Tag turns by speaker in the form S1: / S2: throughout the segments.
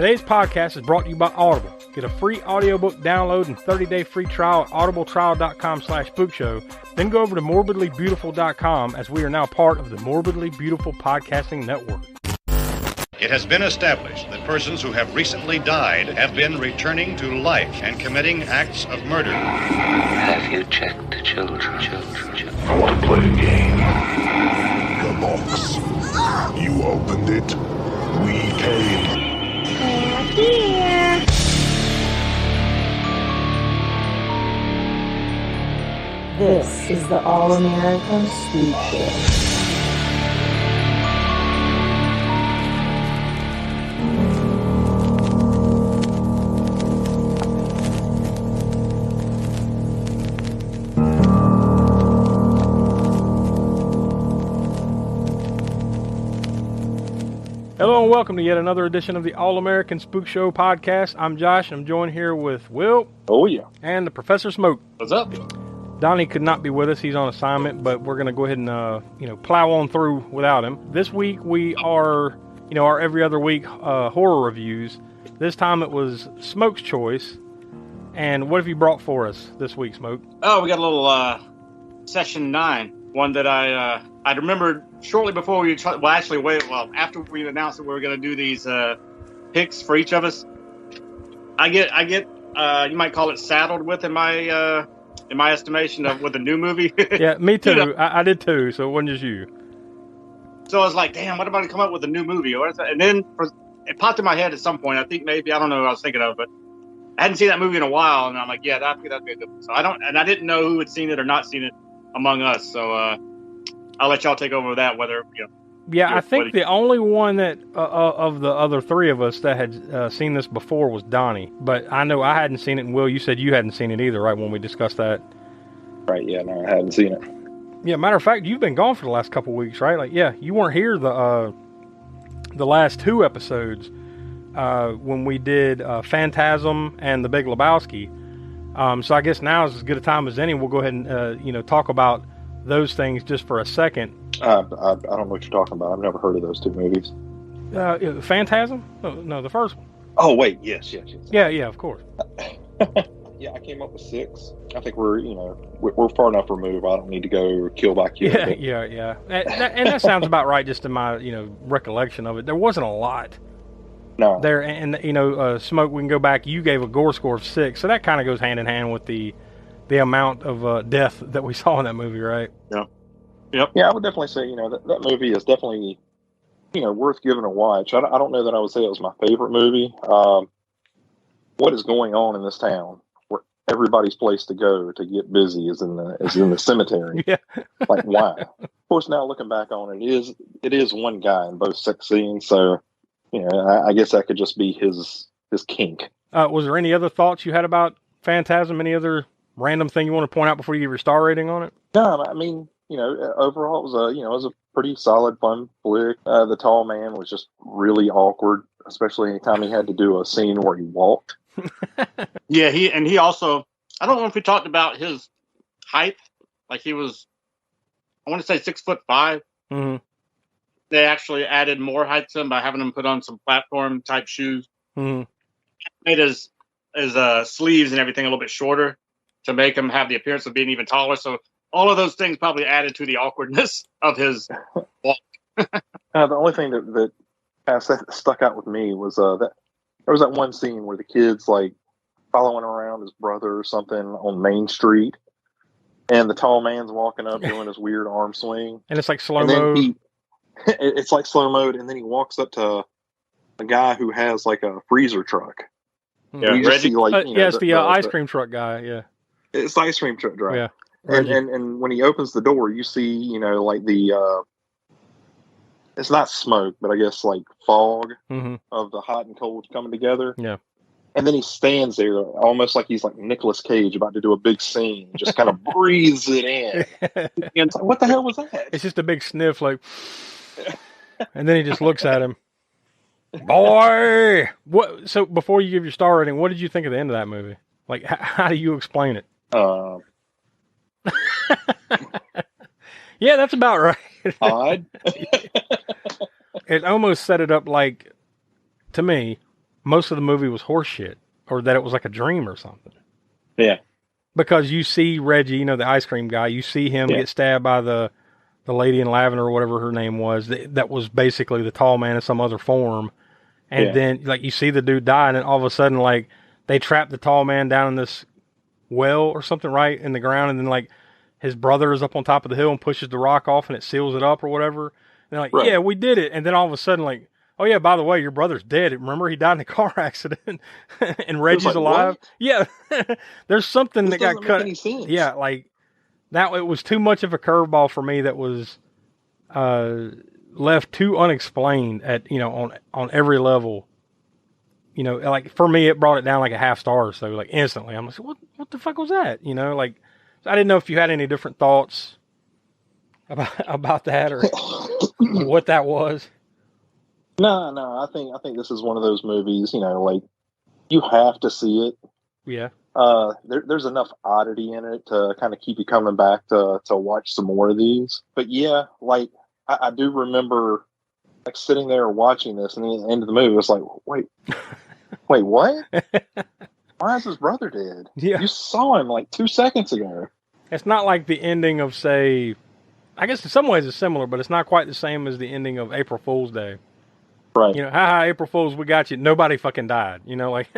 S1: Today's podcast is brought to you by Audible. Get a free audiobook download and 30-day free trial at audibletrial.com/spookshow. Then go over to morbidlybeautiful.com as we are now part of the Morbidly Beautiful Podcasting Network.
S2: It has been established that persons who have recently died have been returning to life and committing acts of murder.
S3: Have you checked the children?
S4: I want to play a game. The box. You opened it. We came.
S5: Here.
S6: This is the All-American Spookshow.
S1: Hello and welcome to yet another edition of the All-American Spook Show podcast. I'm Josh and I'm joined here with Will.
S7: Oh yeah.
S1: And the Professor Smoak.
S7: What's up?
S1: Donny could not be with us. He's on assignment, but we're going to go ahead and, plow on through without him. This week we are, our every other week horror reviews. This time it was Smoak's choice. And what have you brought for us this week, Smoak?
S8: Oh, we got a little Session 9. One that I remembered shortly before after we announced that we were going to do these picks for each of us. I get you might call it saddled with in my estimation with a new movie.
S1: Yeah, me too. I did too. So it wasn't just you.
S8: So I was like, damn, what about to come up with a new movie? And then it popped in my head at some point. I think maybe, I don't know what I was thinking of, but I hadn't seen that movie in a while, and I'm like, yeah, that'd be a good one. So I didn't know who had seen it or not seen it among us, so I'll let y'all take over that.
S1: Yeah, I think the only one that of the other three of us that had seen this before was Donny, but I know I hadn't seen it, and Will, you said you hadn't seen it either, right, when we discussed that?
S7: Right, yeah, no, I hadn't seen it.
S1: Yeah, matter of fact, you've been gone for the last couple weeks, right? Like, yeah, you weren't here the last two episodes when we did Phantasm and The Big Lebowski. So I guess now is as good a time as any. We'll go ahead and talk about those things just for a second.
S7: I don't know what you're talking about. I've never heard of those two movies.
S1: Phantasm? No, the first one.
S7: Oh wait, yes.
S1: Yeah, of course.
S7: Yeah, I came up with 6. I think we're far enough removed. I don't need to go kill by kill.
S1: Yeah. And that sounds about right, just in my recollection of it. There wasn't a lot.
S7: No.
S1: There, and Smoak, we can go back. You gave a gore score of 6, so that kind of goes hand in hand with the amount of death that we saw in that movie, right?
S8: Yeah. Yep.
S7: Yeah, I would definitely say that movie is definitely worth giving a watch. I don't know that I would say it was my favorite movie. What is going on in this town where everybody's place to go to get busy is in the cemetery?
S1: Yeah.
S7: Like, why? Of course, now looking back on it, it is one guy in both sex scenes, so. I guess that could just be his kink. Was there any other thoughts you had about Phantasm? Any other random thing you want to point out before you give your star rating on it? No, I mean, overall it was a pretty solid, fun flick. The tall man was just really awkward, especially anytime he had to do a scene where he walked.
S8: Yeah, he also, I don't know if we talked about his height. Like he was, I want to say 6'5". Mm-hmm. They actually added more height to him by having him put on some platform type shoes. Mm-hmm. Made his sleeves and everything a little bit shorter to make him have the appearance of being even taller. So all of those things probably added to the awkwardness of his walk.
S7: The only thing that kind of stuck out with me was that there was that one scene where the kid's like following around his brother or something on Main Street, and the tall man's walking up doing his weird arm swing,
S1: and it's like slow-mo.
S7: It's like slow mode, and then he walks up to a guy who has like a freezer truck.
S8: Yeah,
S7: you just see, like,
S1: it's the ice cream truck guy. Yeah,
S7: it's the ice cream truck driver.
S1: Yeah,
S7: and when he opens the door, you see like the it's not smoke, but I guess like fog of the hot and cold coming together.
S1: Yeah,
S7: and then he stands there almost like he's like Nicolas Cage about to do a big scene, just kind of breathes it in. And it's like, what the hell was that?
S1: It's just a big sniff, like. And then he just looks at him. Boy! What? So before you give your star rating, what did you think of the end of that movie? Like, how do you explain it? Yeah, that's about right.
S7: Odd.
S1: It almost set it up like, to me, most of the movie was horseshit, or that it was like a dream or something.
S7: Yeah.
S1: Because you see Reggie, you know, the ice cream guy, you see him get stabbed by the lady in lavender or whatever her name was. That was basically the tall man in some other form. And then, like, you see the dude die, and then all of a sudden, like, they trap the tall man down in this well or something, right, in the ground, and then, like, his brother is up on top of the hill and pushes the rock off, and it seals it up or whatever. And they're like, yeah, we did it. And then all of a sudden, like, oh, yeah, by the way, your brother's dead. Remember, he died in a car accident, and Reggie's like, alive? What? Yeah. There's something that got cut. Make any sense. Yeah, like, that it was too much of a curveball for me that was left too unexplained at, you know, on every level. You know, like, for me, it brought it down like a half star or so, like, instantly. I'm like, what the fuck was that? You know, like, I didn't know if you had any different thoughts about that or what that was.
S7: No, I think this is one of those movies, you know, like, you have to see it.
S1: Yeah.
S7: There's enough oddity in it to kind of keep you coming back to watch some more of these. But yeah, like, I do remember, like, sitting there watching this, and at the end of the movie, it was like, wait, what? Why is his brother dead?
S1: Yeah.
S7: You saw him like 2 seconds ago.
S1: It's not like the ending of, say, I guess in some ways it's similar, but it's not quite the same as the ending of April Fool's Day.
S7: Right.
S1: You know, ha, April Fools, we got you. Nobody fucking died. You know, like,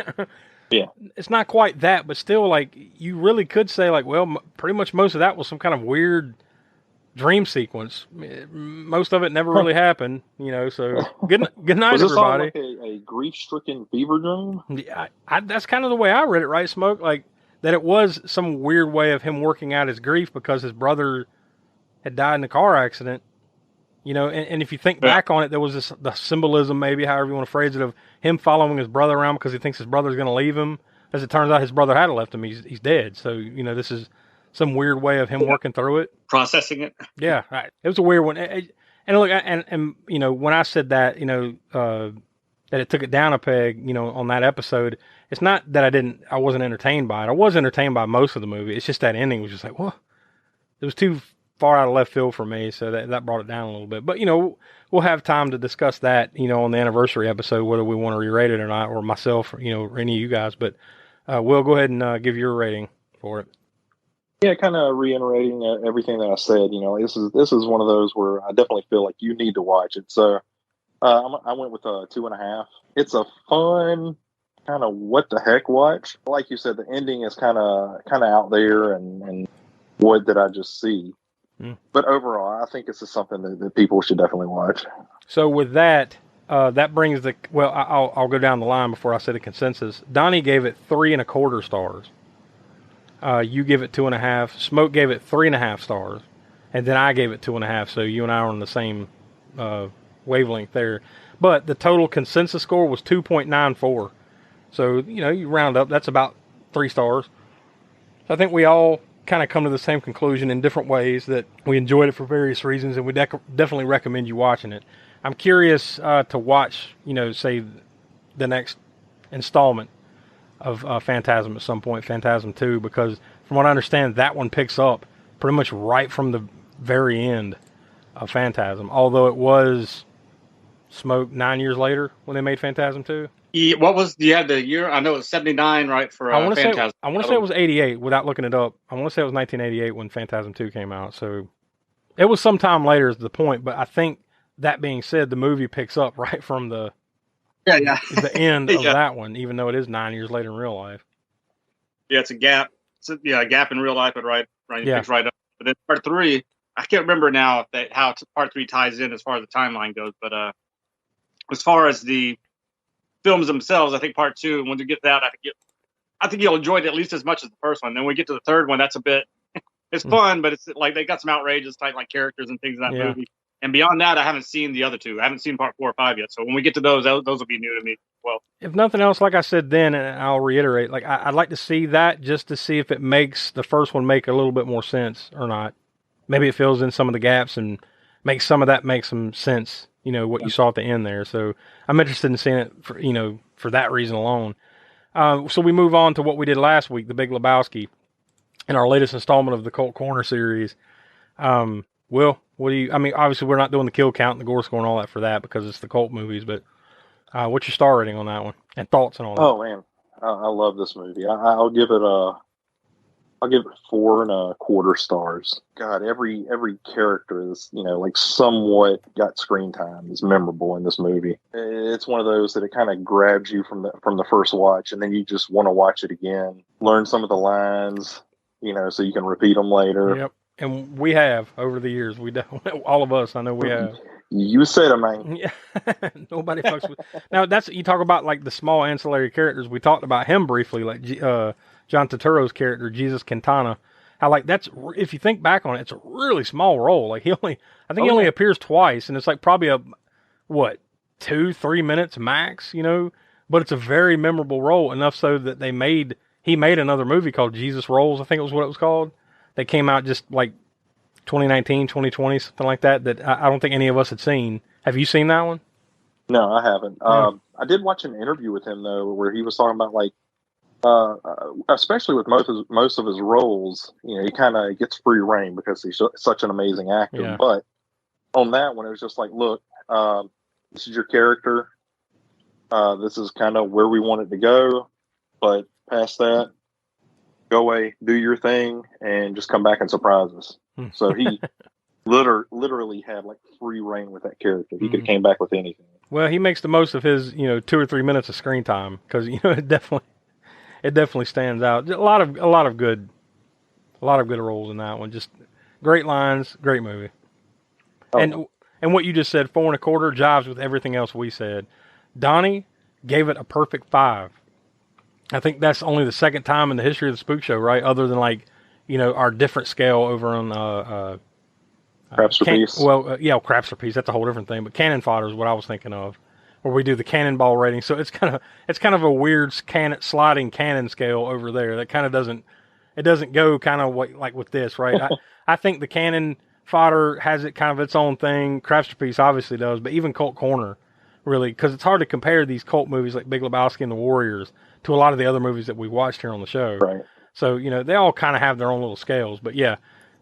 S7: yeah.
S1: It's not quite that, but still, like, you really could say, like, well, pretty much most of that was some kind of weird dream sequence. Most of it never really happened, you know, so good night,
S7: was this
S1: everybody.
S7: Like a grief-stricken fever dream?
S1: Yeah, that's kind of the way I read it, right, Smoke? Like, that it was some weird way of him working out his grief because his brother had died in a car accident. You know, and if you think back on it, there was the symbolism, maybe, however you want to phrase it, of him following his brother around because he thinks his brother's going to leave him. As it turns out, his brother had left him. He's dead. So, you know, this is some weird way of him working through it.
S8: Processing it.
S1: Yeah, right. It was a weird one. And look, and you know, when I said that, you know, that it took it down a peg, you know, on that episode, it's not that I wasn't entertained by it. I was entertained by most of the movie. It's just that ending was just like, what? It was too far out of left field for me, so that brought it down a little bit. But, you know, we'll have time to discuss that, you know, on the anniversary episode, whether we want to re-rate it or not, or myself, or, you know, or any of you guys. But Will, go ahead and give your rating for it.
S7: Yeah, kind of reiterating everything that I said. You know, this is one of those where I definitely feel like you need to watch it. So I went with a 2.5. It's a fun kind of what the heck watch. Like you said, the ending is kind of out there, and what did I just see? But overall, I think this is something that people should definitely watch.
S1: So with that, that brings I'll go down the line before I say the consensus. Donnie gave it 3.25 stars. You give it 2.5. Smoke gave it 3.5 stars, and then I gave it 2.5. So you and I are on the same wavelength there. But the total consensus score was 2.94. So, you know, you round up, that's about 3 stars. So I think we all kind of come to the same conclusion in different ways that we enjoyed it for various reasons, and we definitely recommend you watching it. I'm curious to watch, you know, say the next installment of Phantasm at some point, Phantasm 2, because from what I understand, that one picks up pretty much right from the very end of Phantasm, although it was Smoke 9 years later when they made Phantasm 2.
S8: What was the year? I know it was 79, right? For Phantasm.
S1: I want to say it was 88 without looking it up. I want to say it was 1988 when Phantasm 2 came out. So it was sometime later is the point. But I think that being said, the movie picks up right from the the end of that one, even though it is 9 years later in real life.
S8: Yeah, it's a gap. It's a gap in real life, but picks right up. But then part 3, I can't remember now how part 3 ties in as far as the timeline goes. But as far as the films themselves, I think part 2, and when you get that, I think you'll enjoy it at least as much as the first one. Then when we get to the third one, that's a bit, it's fun, but it's like they got some outrageous type like characters and things in that movie. And beyond that, I haven't seen the other 2. I haven't seen part 4 or 5 yet. So when we get to those will be new to me as well.
S1: If nothing else, like I said then, and I'll reiterate, like I'd like to see that just to see if it makes the first one make a little bit more sense or not. Maybe it fills in some of the gaps and makes some of that make some sense. You know, what you saw at the end there. So I'm interested in seeing it for, you know, for that reason alone. So we move on to what we did last week, The Big Lebowski, in our latest installment of the Cult Corner series. Will, what do you, I mean, obviously we're not doing the kill count and the gore score and all that for that because it's the cult movies, but What's your star rating on that one? And thoughts and all that?
S7: Oh man, I love this movie. I'll give it 4.25 stars. God, every character is, like somewhat got screen time is memorable in this movie. It's one of those that it kind of grabs you from the first watch, and then you just want to watch it again, learn some of the lines, so you can repeat them later.
S1: Yep, and we have over the years. We all of us, I know we have.
S7: You said it, man.
S1: Yeah, nobody fucks with. Now that's you talk about like the small ancillary characters. We talked about him briefly, like John Turturro's character, Jesus Quintana. How like that's if you think back on it, it's a really small role. Like he only appears twice, and it's like probably 2-3 minutes max, But it's a very memorable role, enough so that he made another movie called Jesus Rolls. I think it was what it was called. That came out just like 2019, 2020, something like that. That I don't think any of us had seen. Have you seen that one?
S7: No, I haven't.
S1: Yeah.
S7: I did watch an interview with him though, where he was talking about like. Especially with most of his roles, he kind of gets free reign because he's such an amazing actor.
S1: Yeah.
S7: But on that one, it was just like, look, this is your character. This is kind of where we want it to go. But past that, go away, do your thing, and just come back and surprise us. So he literally had like free reign with that character. He could have came back with anything.
S1: Well, he makes the most of his 2 or 3 minutes of screen time because it definitely stands out. A lot of good roles in that one. Just great lines, great movie. Oh. And what you just said, 4.25, jives with everything else we said. Donny gave it a perfect 5. I think that's only the second time in the history of the Spook Show, right? Other than our different scale over on
S7: Craps for Peace.
S1: Craps for Peace. That's a whole different thing. But Cannon Fodder is what I was thinking of, where we do the cannonball rating. So it's kind of a weird sliding cannon scale over there. That kind of doesn't go kind of like with this, right? I think the Cannon Fodder has it kind of its own thing. Craps for Peace obviously does, but even Cult Corner, really, because it's hard to compare these cult movies like Big Lebowski and The Warriors to a lot of the other movies that we watched here on the show.
S7: Right.
S1: So, they all kind of have their own little scales. But yeah,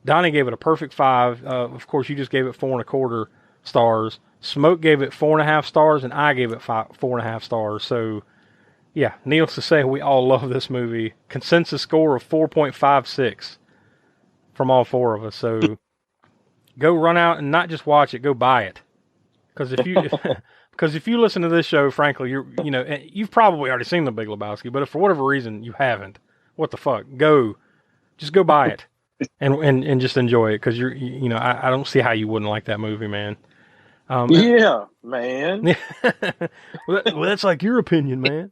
S1: Donnie gave it a perfect 5. Of course, you just gave it 4.25 stars. Smoak gave it 4.5 stars, and I gave it 4.5 stars. So, yeah, needless to say, we all love this movie. Consensus score of 4.56 from all 4 of us. So, go run out and not just watch it, go buy it. Because if you listen to this show, frankly, you've probably already seen The Big Lebowski. But if for whatever reason you haven't, what the fuck? Just go buy it and just enjoy it. Because I don't see how you wouldn't like that movie, man.
S7: Yeah, man.
S1: Well, that's like your opinion, man.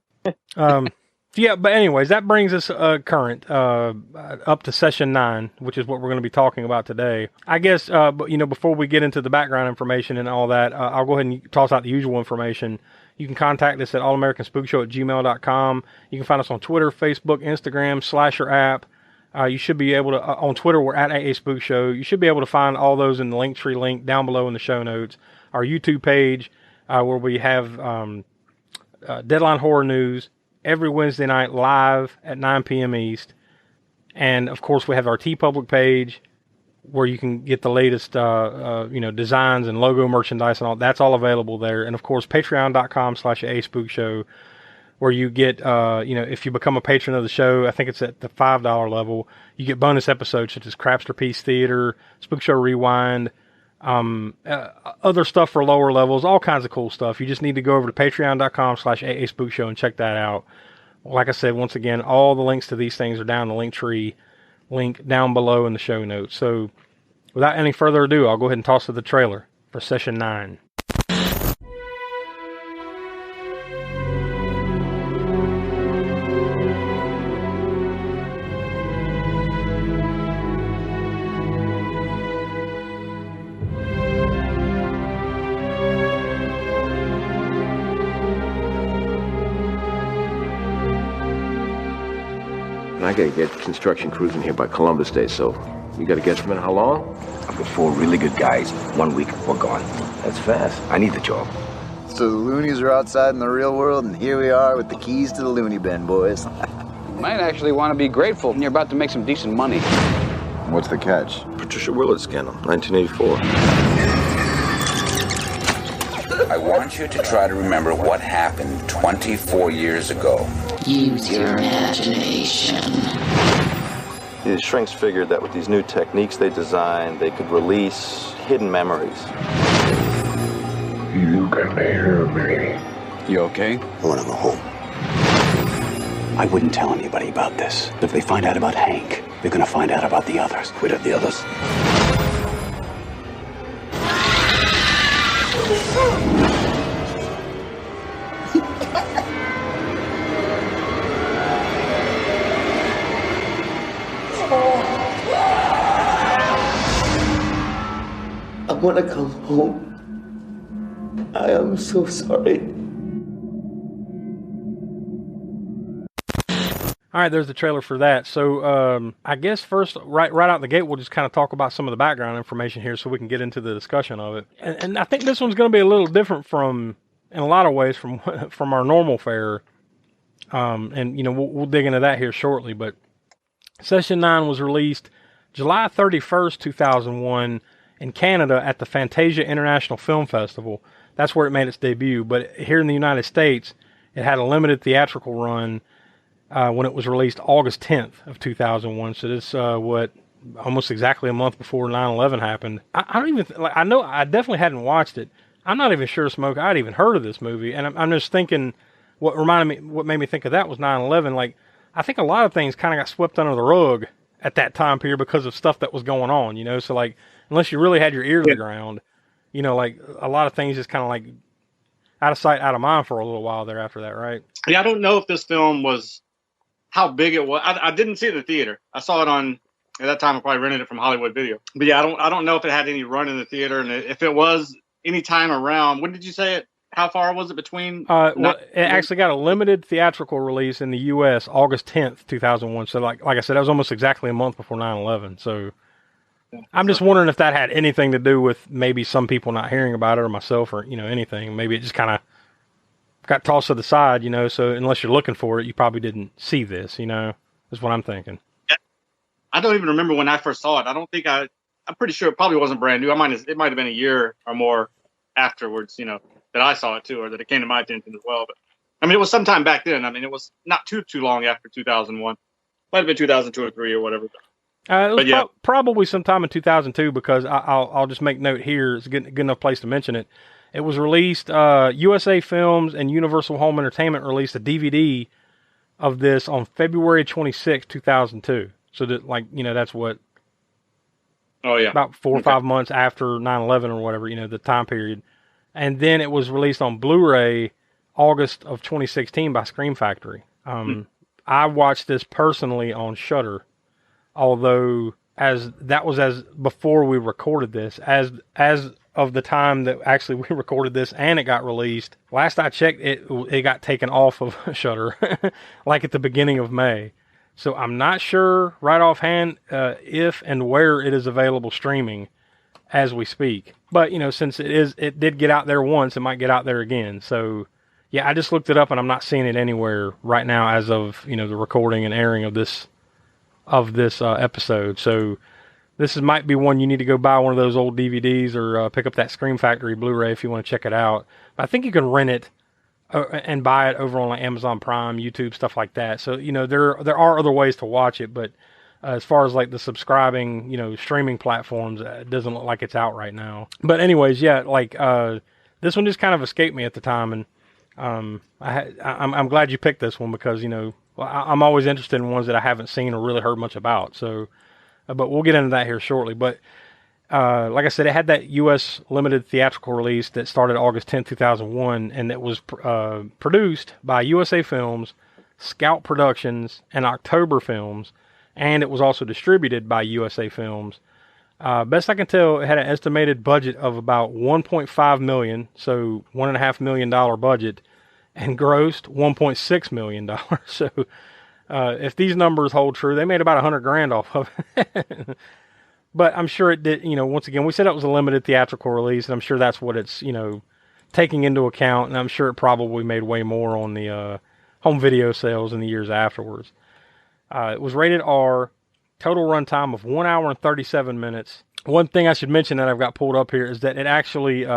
S1: Yeah, but anyways, that brings us current up to session 9, which is what we're going to be talking about today. I guess, before we get into the background information and all that, I'll go ahead and toss out the usual information. You can contact us at allamericanspookshow@gmail.com. You can find us on Twitter, Facebook, Instagram, Slasher app. You should be able to, on Twitter, we're at AA Spook Show. You should be able to find all those in the Linktree link down below in the show notes. Our YouTube page, where we have Deadline Horror News every Wednesday night live at 9 p.m. East. And, of course, we have our TeePublic page where you can get the latest, designs and logo merchandise and all. That's all available there. And, of course, patreon.com/AASpookShow, where you get, if you become a patron of the show, I think it's at the $5 level, you get bonus episodes such as Crapster Piece Theater, Spook Show Rewind, other stuff for lower levels, all kinds of cool stuff. You just need to go over to patreon.com/AASpookShow and check that out. Like I said, once again, all the links to these things are down in the Linktree link down below in the show notes. So without any further ado, I'll go ahead and toss to the trailer for session 9.
S9: I gotta get construction crews in here by Columbus Day, so you got a guesstimate how long?
S10: I've got 4 really good guys. 1 week, we're gone.
S9: That's fast.
S10: I need the job.
S11: So the loonies are outside in the real world, and here we are with the keys to the loony bin, boys.
S12: You might actually want to be grateful when you're about to make some decent money.
S11: What's the catch?
S9: Patricia Willard scandal, 1984.
S10: I want you to try to remember what happened 24 years ago.
S3: Use your imagination.
S13: The shrinks figured that with these new techniques they designed, they could release hidden memories.
S4: You can hear me.
S10: You okay?
S14: I want to go home. I wouldn't tell anybody about this. If they find out about Hank, they're gonna find out about the others.
S10: What are the others?
S14: I want to come home. I am so sorry.
S1: All right, there's the trailer for that. So I guess first, right out the gate, we'll just kind of talk about some of the background information here so we can get into the discussion of it. And I think this one's going to be a little different in a lot of ways from our normal fare. And, we'll dig into that here shortly. But Session 9 was released July 31st, 2001 in Canada at the Fantasia International Film Festival. That's where it made its debut. But here in the United States, it had a limited theatrical run when it was released August 10th of 2001. So this, almost exactly a month before 9/11 happened. I don't even, I know I definitely hadn't watched it. I'm not even sure, Smoak, I'd even heard of this movie. And I'm just thinking, what made me think of that was 9/11. Like, I think a lot of things kind of got swept under the rug at that time period because of stuff that was going on, so like, unless you really had your ear to the ground, like a lot of things just kind of like out of sight, out of mind for a little while there after that, right?
S8: Yeah, I don't know if this film was, how big it was. I didn't see it in the theater. I saw it at that time I probably rented it from Hollywood Video. But yeah, I don't know if it had any run in the theater, and if it was any time around, when did you say it? How far was it between?
S1: It actually got a limited theatrical release in the U.S. August 10th, 2001. So like I said, that was almost exactly a month before 9/11. So I'm just wondering if that had anything to do with maybe some people not hearing about it, or myself, or anything. Maybe it just kind of got tossed to the side, so unless you're looking for it, you probably didn't see this, is what I'm thinking.
S8: I don't even remember when I first saw it. I'm pretty sure it probably wasn't brand new. It might have been a year or more afterwards, that I saw it too, or that it came to my attention as well. But I mean, it was sometime back then. I mean, it was not too long after 2001. Might have been 2002 or 3 or whatever.
S1: It was probably sometime in 2002, because I'll just make note here. It's a good enough place to mention it. It was released, USA Films and Universal Home Entertainment released a DVD of this on February 26, 2002. So that, that's what...
S8: Oh, yeah.
S1: About 4 or 5 months after 9/11 or whatever, the time period. And then it was released on Blu-ray August of 2016 by Scream Factory. I watched this personally on Shudder, although as before we recorded this, as of the time that actually we recorded this and it got released, last I checked, it got taken off of Shudder, like at the beginning of May. So I'm not sure right offhand if and where it is available streaming as we speak. But, since it did get out there once, it might get out there again. So, yeah, I just looked it up and I'm not seeing it anywhere right now as of, the recording and airing of this episode. So this might be one you need to go buy one of those old DVDs, or pick up that Scream Factory Blu-ray if you want to check it out. But I think you can rent it and buy it over on like Amazon Prime, YouTube, stuff like that. So, there are other ways to watch it, but as far as like the subscribing, streaming platforms, it doesn't look like it's out right now. But anyways, yeah, this one just kind of escaped me at the time, and I'm glad you picked this one, because I'm always interested in ones that I haven't seen or really heard much about. So, but we'll get into that here shortly. But like I said, it had that U.S. limited theatrical release that started August 10, 2001, and it was produced by USA Films, Scout Productions, and October Films. And it was also distributed by USA Films. Best I can tell, it had an estimated budget of about $1.5 million, so $1.5 million budget, and grossed $1.6 million. So if these numbers hold true, they made about $100,000 off of it. But I'm sure it did, once again, we said it was a limited theatrical release, and I'm sure that's what it's, taking into account, and I'm sure it probably made way more on the home video sales in the years afterwards. It was rated R, total runtime of 1 hour and 37 minutes. One thing I should mention that I've got pulled up here is that it actually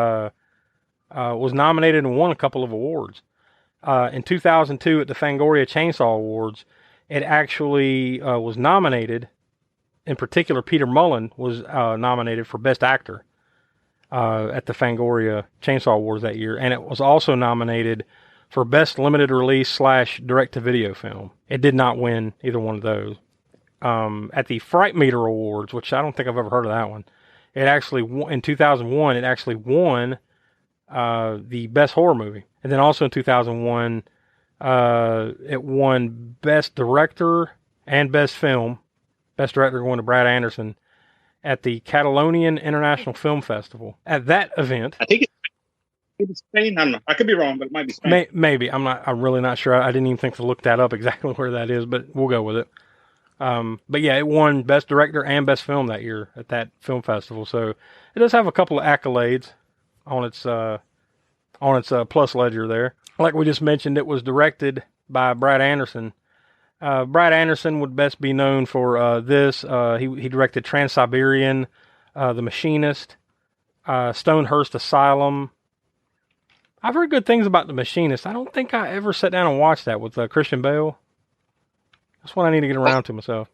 S1: was nominated and won a couple of awards. In 2002 at the Fangoria Chainsaw Awards, it actually was nominated. In particular, Peter Mullen was nominated for Best Actor at the Fangoria Chainsaw Awards that year, and it was also nominated for Best Limited Release / Direct-to-Video Film. It did not win either one of those. At the Fright Meter Awards, which I don't think I've ever heard of that one, it actually in 2001 it actually won the Best Horror Movie, and then also in 2001 it won Best Director and Best Film. Best Director going to Brad Anderson at the Catalonian International Film Festival. At that event,
S8: I think it's Spain. I don't know. I could be wrong, but it might be Spain.
S1: Maybe. I'm really not sure. I didn't even think to look that up exactly where that is, but we'll go with it. But yeah, it won Best Director and Best Film that year at that film festival. So it does have a couple of accolades on its plus ledger there. Like we just mentioned, it was directed by Brad Anderson. Brad Anderson would best be known for this. He directed Trans-Siberian, The Machinist, Stonehurst Asylum. I've heard good things about The Machinist. I don't think I ever sat down and watched that with Christian Bale. That's what I need to get around to myself.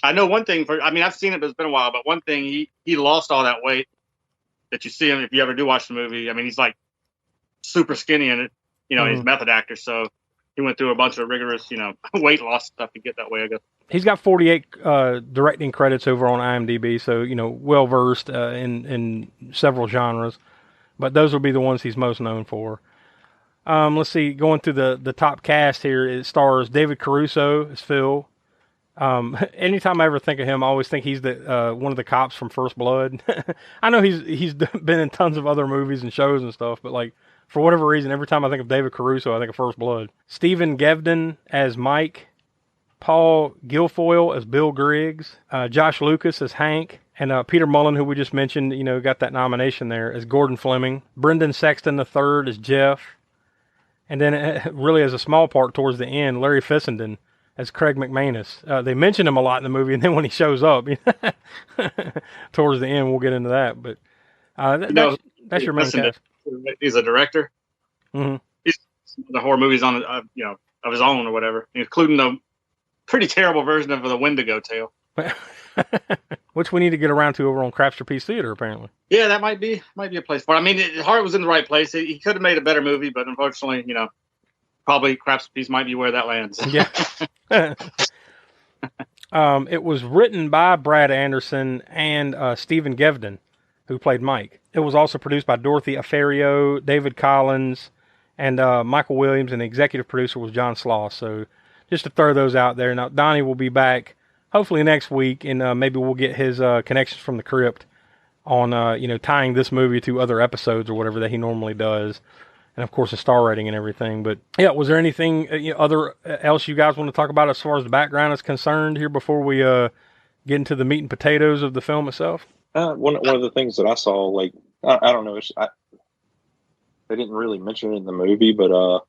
S8: I know one thing. I've seen it, but it's been a while. But one thing, he lost all that weight that you see him if you ever do watch the movie. I mean, he's like super skinny in it. He's a method actor, so he went through a bunch of rigorous, weight loss stuff to get that way, I guess. He's
S1: got 48 directing credits over on IMDb, so, well versed in several genres. But those will be the ones he's most known for. Let's see, going through the top cast here, it stars David Caruso as Phil. Anytime I ever think of him, I always think he's the one of the cops from First Blood. I know he's been in tons of other movies and shows and stuff, but for whatever reason, every time I think of David Caruso, I think of First Blood. Stephen Gevden as Mike, Paul Guilfoyle as Bill Griggs, Josh Lucas as Hank, and Peter Mullen, who we just mentioned, got that nomination there, as Gordon Fleming. Brendan Sexton III as Jeff. And then really as a small part towards the end, Larry Fissenden as Craig McManus. They mention him a lot in the movie, and then when he shows up, towards the end, we'll get into that. But that's your main cast.
S8: He's a director.
S1: Mm-hmm.
S8: He's the horror movies on, of his own or whatever, including the pretty terrible version of the Wendigo Tale.
S1: Which we need to get around to over on Crapster Peace Theater, apparently.
S8: Yeah, that might be a place for it. I mean, Hart was in the right place. He could have made a better movie, but unfortunately, probably Crapster Peace might be where that lands.
S1: Yeah. It was written by Brad Anderson and Stephen Gevden, who played Mike. It was also produced by Dorothy Afario, David Collins, and Michael Williams, and the executive producer was John Sloss. So just to throw those out there. Now, Donnie will be back hopefully next week, and maybe we'll get his connections from the crypt on, tying this movie to other episodes or whatever that he normally does. And, of course, the star rating and everything. But, yeah, was there anything else you guys want to talk about as far as the background is concerned here before we get into the meat and potatoes of the film itself?
S7: One of the things that I saw, I don't know, they didn't really mention it in the movie, but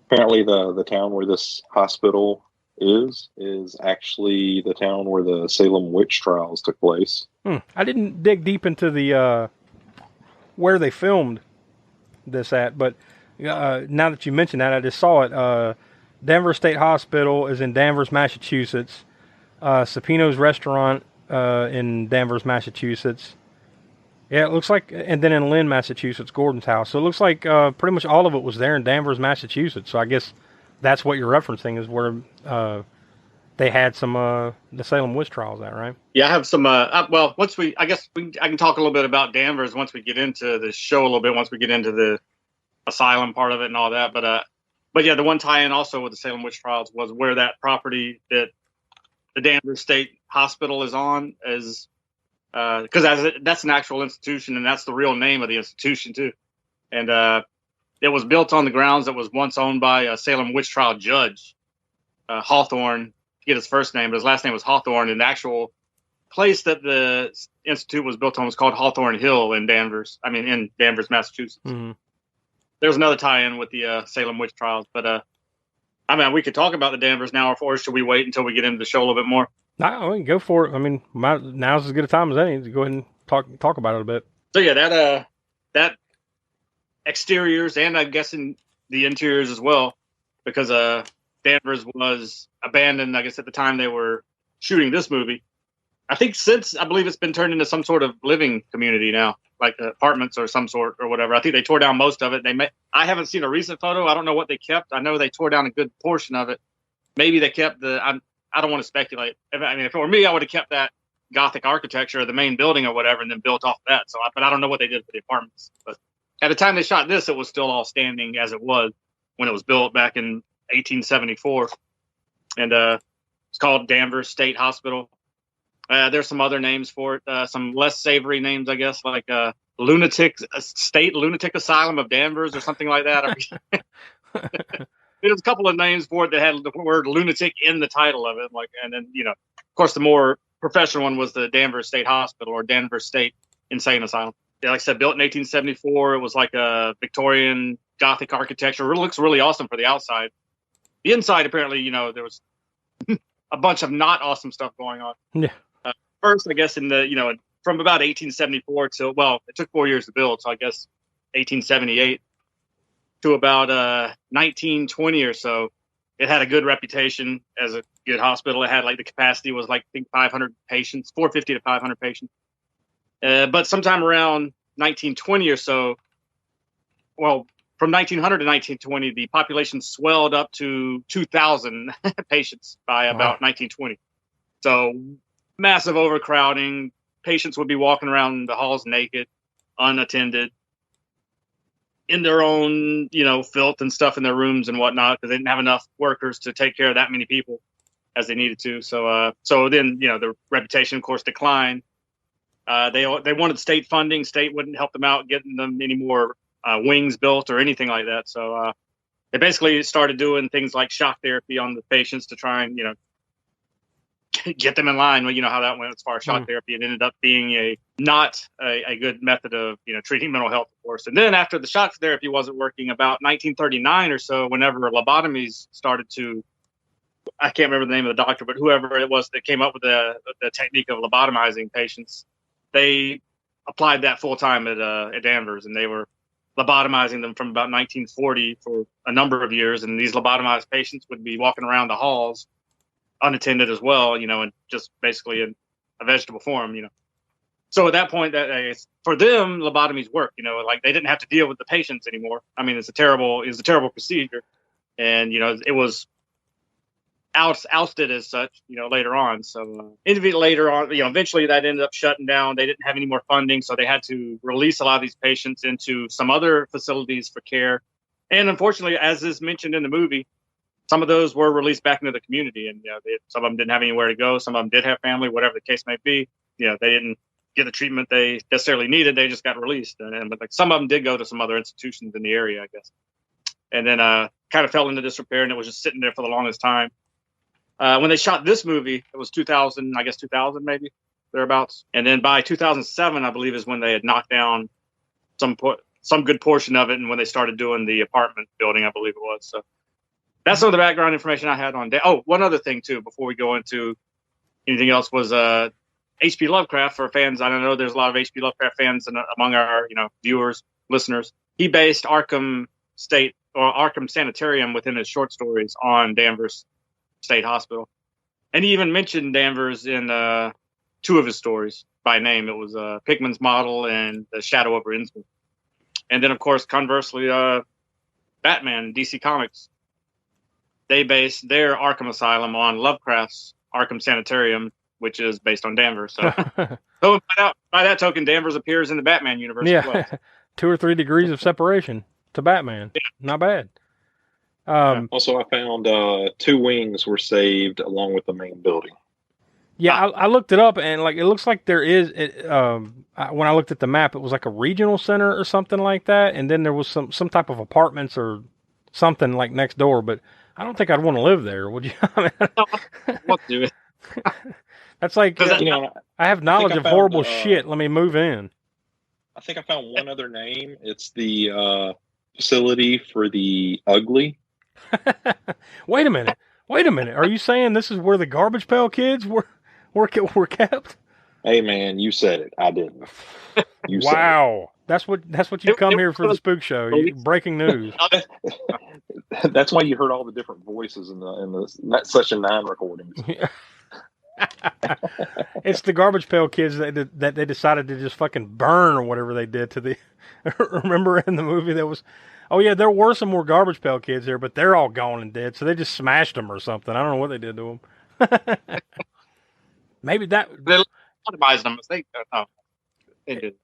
S7: apparently the town where this hospital is actually the town where the Salem witch trials took place.
S1: I didn't dig deep into the where they filmed this at, but now that you mentioned that, I just saw it. Denver State Hospital is in Danvers, Massachusetts. Sapino's Restaurant in Danvers, Massachusetts. Yeah, it looks like, and then in Lynn, Massachusetts, Gordon's house. So it looks like pretty much all of it was there in Danvers, Massachusetts. So I guess that's what you're referencing is where they had some the Salem witch trials at, right?
S8: Yeah, I have some. Well, I can talk a little bit about Danvers once we get into the show a little bit. Once we get into the asylum part of it and all that. But yeah, the one tie-in also with the Salem witch trials was where that property that the Danvers State Hospital is on is. Because that's an actual institution, and that's the real name of the institution too. And it was built on the grounds that was once owned by a Salem witch trial judge, Hawthorne. I forget his first name, but his last name was Hawthorne. And the actual place that the institute was built on was called Hawthorne Hill in Danvers, Massachusetts.
S1: Mm-hmm.
S8: There's another tie-in with the Salem witch trials, but we could talk about the Danvers now, or should we wait until we get into the show a little bit more?
S1: No, we can go for it. I mean, now's as good a time as any to go ahead and talk about it a bit.
S8: So yeah, that exteriors and I'm guessing the interiors as well, because Danvers was abandoned, I guess, at the time they were shooting this movie. I think since, I believe it's been turned into some sort of living community now, like apartments or some sort or whatever. I think they tore down most of it. I haven't seen a recent photo. I don't know what they kept. I know they tore down a good portion of it. Maybe they kept I don't want to speculate. If it were me, I would have kept that Gothic architecture of the main building or whatever and then built off that. But I don't know what they did for the apartments. But at the time they shot this, it was still all standing as it was when it was built back in 1874. And it's called Danvers State Hospital. There's some other names for it, some less savory names, I guess, like State Lunatic Asylum of Danvers or something like that. There's a couple of names for it that had the word lunatic in the title of it. And then, of course, the more professional one was the Danvers State Hospital or Danvers State Insane Asylum. Yeah, like I said, built in 1874. It was like a Victorian Gothic architecture. It looks really awesome for the outside. The inside, apparently, there was a bunch of not awesome stuff going on.
S1: Yeah.
S8: First, I guess, in the, from about 1874 till, well, it took 4 years to build. So I guess 1878 to about 1920 or so, it had a good reputation as a good hospital. It had the capacity was I think 500 patients, 450 to 500 patients. But sometime around 1920 or so, well, from 1900 to 1920, the population swelled up to 2,000 patients by about 1920. So massive overcrowding. Patients would be walking around the halls naked, unattended, in their own, filth and stuff in their rooms and whatnot, because they didn't have enough workers to take care of that many people as they needed to. So then, the reputation, of course, declined. They wanted state funding. State wouldn't help them out getting them any more wings built or anything like that. So they basically started doing things like shock therapy on the patients to try and, get them in line. Well, you know how that went as far as shock therapy. It ended up being not a good method of, treating mental health, of course. And then after the shock therapy wasn't working, about 1939 or so, whenever lobotomies started to, I can't remember the name of the doctor, but whoever it was that came up with the technique of lobotomizing patients, they applied that full time at Danvers, and they were lobotomizing them from about 1940 for a number of years. And these lobotomized patients would be walking around the halls unattended as well, and just basically in a vegetable form, So at that point, for them, lobotomies work, they didn't have to deal with the patients anymore. I mean, it's a terrible procedure. And, it was ousted as such, later on. So later on, eventually that ended up shutting down. They didn't have any more funding, so they had to release a lot of these patients into some other facilities for care. And unfortunately, as is mentioned in the movie, some of those were released back into the community, and some of them didn't have anywhere to go. Some of them did have family, whatever the case may be. They didn't get the treatment they necessarily needed. They just got released, but some of them did go to some other institutions in the area, I guess. And then kind of fell into disrepair, and it was just sitting there for the longest time. When they shot this movie, it was 2000 maybe, thereabouts. And then by 2007, I believe, is when they had knocked down some good portion of it, and when they started doing the apartment building, I believe it was. So that's some of the background information I had on. One other thing too, before we go into anything else, was H.P. Lovecraft. For fans, I don't know, there's a lot of H.P. Lovecraft fans among our viewers, listeners. He based Arkham State or Arkham Sanitarium within his short stories on Danvers State Hospital, and he even mentioned Danvers in 2 of his stories by name. It was Pigman's Model and The Shadow over Innsmouth. And then, of course, conversely, Batman, DC Comics, they based their Arkham Asylum on Lovecraft's Arkham Sanitarium, which is based on Danvers. So, by that token, Danvers appears in the Batman universe as well.
S1: 2 or 3 degrees of separation to Batman. Yeah. Not bad.
S7: Also, I found 2 wings were saved along with the main building.
S1: Yeah, I looked it up, and it looks like there is. When I looked at the map, it was like a regional center or something like that, and then there was some type of apartments or something next door. But I don't think I'd want to live there. Would you?
S8: What do it?
S1: That's like I have knowledge of horrible shit. Let me move in.
S7: I think I found one other name. It's the facility for the ugly.
S1: Wait a minute. Are you saying this is where the Garbage Pail Kids were kept?
S7: Hey man, you said it. I didn't.
S1: Wow. That's what you come here for the Spook Show. Breaking news.
S7: That's why you heard all the different voices in the Session 9 recordings.
S1: It's the Garbage Pail Kids that they decided to just fucking burn or whatever they did to the. Remember in the movie there was, oh yeah, there were some more Garbage Pail Kids there, but they're all gone and dead. So they just smashed them or something. I don't know what they did to them. Maybe that
S8: they lobotomized them. They did.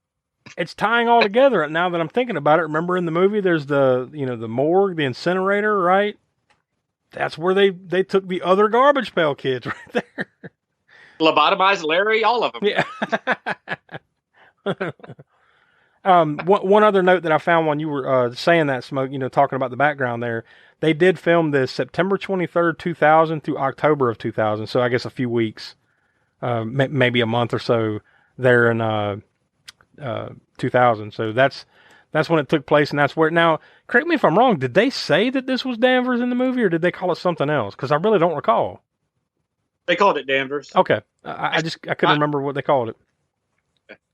S1: It's tying all together now that I'm thinking about it. Remember in the movie, there's the morgue, the incinerator, right? That's where they took the other Garbage Pail Kids right there.
S8: Lobotomized Larry, all of them.
S1: Yeah. One other note that I found when you were saying that, Smoke, talking about the background there, they did film this September 23rd, 2000 through October of 2000. So I guess a few weeks, maybe a month or so there in 2000. So that's when it took place, and that's where. Now, correct me if I'm wrong. Did they say that this was Danvers in the movie, or did they call it something else? Because I really don't recall.
S8: They called it Danvers.
S1: Okay, I couldn't remember what they called it.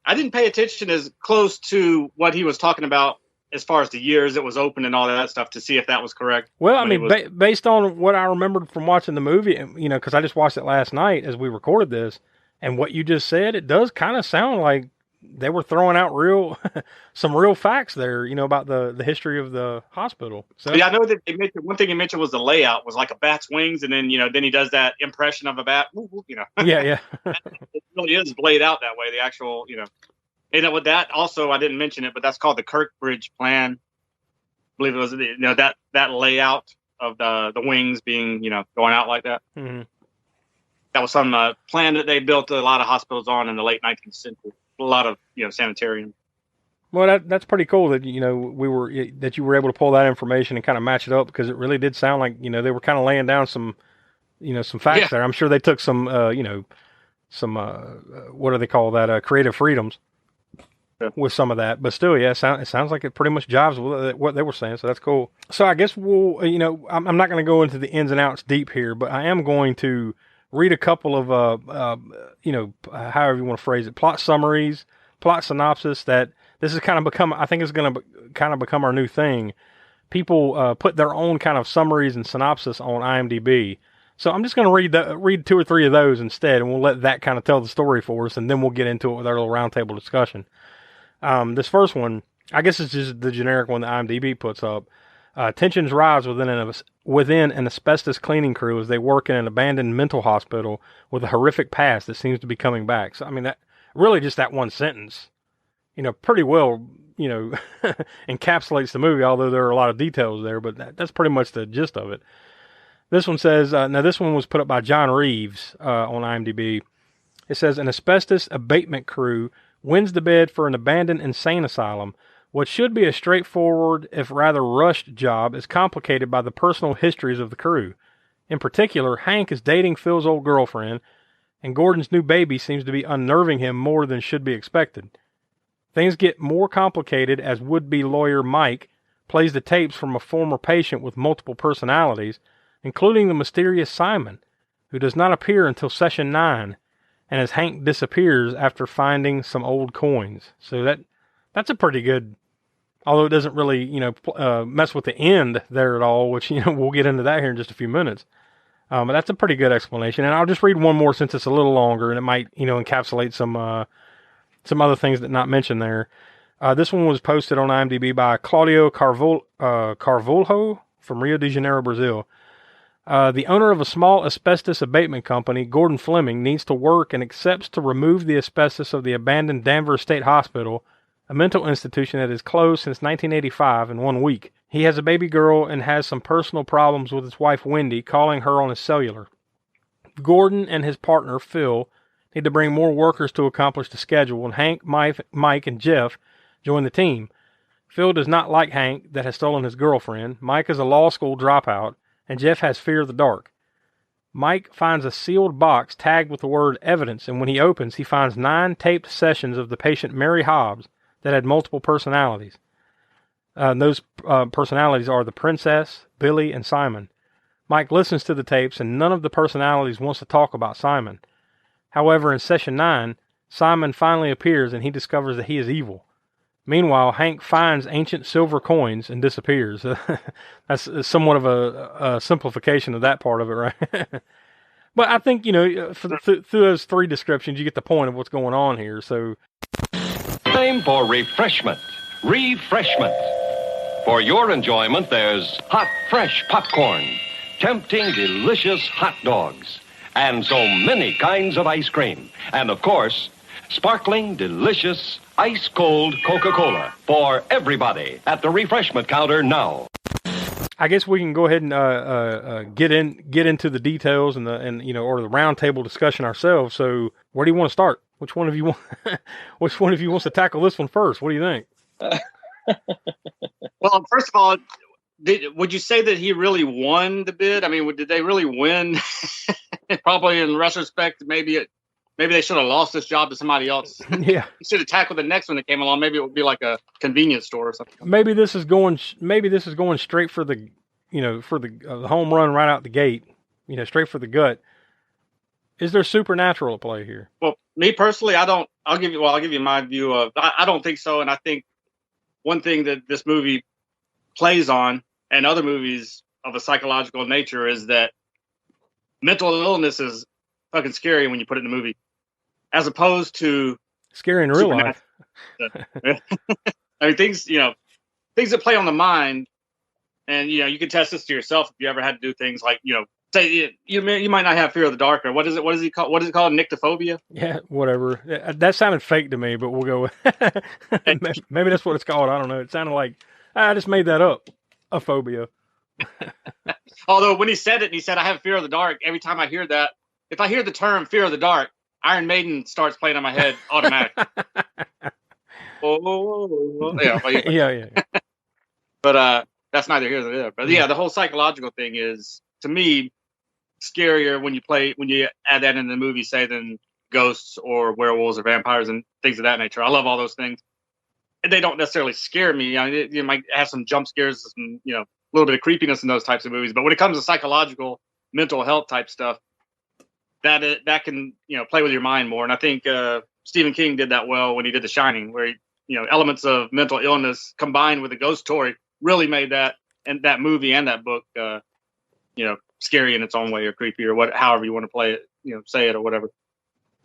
S8: I didn't pay attention as close to what he was talking about as far as the years it was open and all that stuff to see if that was correct.
S1: Well, I mean, based on what I remembered from watching the movie, because I just watched it last night as we recorded this, and what you just said, it does kind of sound like they were throwing out some real facts there, about the history of the hospital. So
S8: yeah, I know that one thing he mentioned was the layout was like a bat's wings, and then then he does that impression of a bat.
S1: Yeah.
S8: It really is laid out that way. The actual, and with that also, I didn't mention it, but that's called the Kirkbridge plan. I believe it was that layout of the wings being going out like that.
S1: Mm-hmm.
S8: That was some plan that they built a lot of hospitals on in the late 19th century. A lot of sanitarium.
S1: Well, that's pretty cool that that you were able to pull that information and kind of match it up, because it really did sound like they were kind of laying down some some facts there. I'm sure they took some some what do they call that, creative freedoms with some of that, but still, yeah, it sounds like it pretty much jives with what they were saying. So that's cool. So I guess we'll I'm not going to go into the ins and outs deep here, but I am going to read a couple of, however you want to phrase it, plot summaries, plot synopsis, that this is kind of become, I think it's going to kind of become our new thing. People put their own kind of summaries and synopsis on IMDb. So I'm just going to read 2 or 3 of those instead, and we'll let that kind of tell the story for us, and then we'll get into it with our little roundtable discussion. This first one, I guess it's just the generic one that IMDb puts up. Tensions rise within an asbestos cleaning crew as they work in an abandoned mental hospital with a horrific past that seems to be coming back. So, I mean, that really just that one sentence, pretty well, encapsulates the movie, although there are a lot of details there, but that's pretty much the gist of it. This one says, now this one was put up by John Reeves on IMDb. It says, an asbestos abatement crew wins the bid for an abandoned insane asylum. What should be a straightforward, if rather rushed, job is complicated by the personal histories of the crew. In particular, Hank is dating Phil's old girlfriend, and Gordon's new baby seems to be unnerving him more than should be expected. Things get more complicated as would-be lawyer Mike plays the tapes from a former patient with multiple personalities, including the mysterious Simon, who does not appear until session 9, and as Hank disappears after finding some old coins. So that's a pretty good, although it doesn't really, mess with the end there at all, which, we'll get into that here in just a few minutes. But that's a pretty good explanation. And I'll just read one more since it's a little longer, and it might, encapsulate some other things that not mentioned there. This one was posted on IMDb by Claudio Carvalho from Rio de Janeiro, Brazil. The owner of a small asbestos abatement company, Gordon Fleming, needs to work and accepts to remove the asbestos of the abandoned Danvers State Hospital, a mental institution that is closed since 1985 in 1 week. He has a baby girl and has some personal problems with his wife Wendy, calling her on his cellular. Gordon and his partner, Phil, need to bring more workers to accomplish the schedule, and Hank, Mike, and Jeff join the team. Phil does not like Hank, that has stolen his girlfriend. Mike is a law school dropout, and Jeff has fear of the dark. Mike finds a sealed box tagged with the word evidence, and when he opens, he finds 9 taped sessions of the patient Mary Hobbs that had multiple personalities. Those personalities are the princess, Billy, and Simon. Mike listens to the tapes, and none of the personalities wants to talk about Simon. However, in session 9, Simon finally appears, and he discovers that he is evil. Meanwhile, Hank finds ancient silver coins and disappears. That's somewhat of a simplification of that part of it, right? But I think, through those three descriptions, you get the point of what's going on here. So,
S15: Time for refreshment. Refreshment. For your enjoyment, there's hot, fresh popcorn, tempting, delicious hot dogs, and so many kinds of ice cream. And, of course, sparkling, delicious, ice-cold Coca-Cola for everybody at the refreshment counter now.
S1: I guess we can go ahead and get into the details and or the roundtable discussion ourselves. So, where do you want to start? Which one of you wants to tackle this one first? What do you think?
S8: Well, first of all, would you say that he really won the bid? I mean, did they really win? Probably in retrospect, maybe they should have lost this job to somebody else.
S1: Yeah,
S8: he should have tackled the next one that came along. Maybe it would be like a convenience store or something.
S1: Maybe this is going straight for the home run right out the gate. Straight for the gut. Is there supernatural at play here?
S8: Well, me personally, I don't. I'll give you my view of. I don't think so, and I think one thing that this movie plays on, and other movies of a psychological nature, is that mental illness is fucking scary when you put it in a movie, as opposed to
S1: scary in real life.
S8: I mean, things that play on the mind, and you can test this to yourself if you ever had to do things like say you might not have fear of the dark, or what is it called? Nyctophobia?
S1: Yeah, whatever. That sounded fake to me, but we'll go with maybe that's what it's called. I don't know. It sounded like I just made that up. A phobia.
S8: Although when he said it, he said, "I have fear of the dark." Every time I hear that, if I hear the term "fear of the dark," Iron Maiden starts playing in my head automatically.
S1: Yeah.
S8: But that's neither here nor there. But yeah, the whole psychological thing is, to me, scarier when you add that in the movie, say, than ghosts or werewolves or vampires and things of that nature. I love all those things. And they don't necessarily scare me. You might have some jump scares, some, a little bit of creepiness in those types of movies. But when it comes to psychological, mental health type stuff, that can play with your mind more. And I think Stephen King did that well when he did The Shining, where elements of mental illness combined with a ghost story really made that movie and that book scary in its own way, or creepy, or however you want to play it, say it or whatever.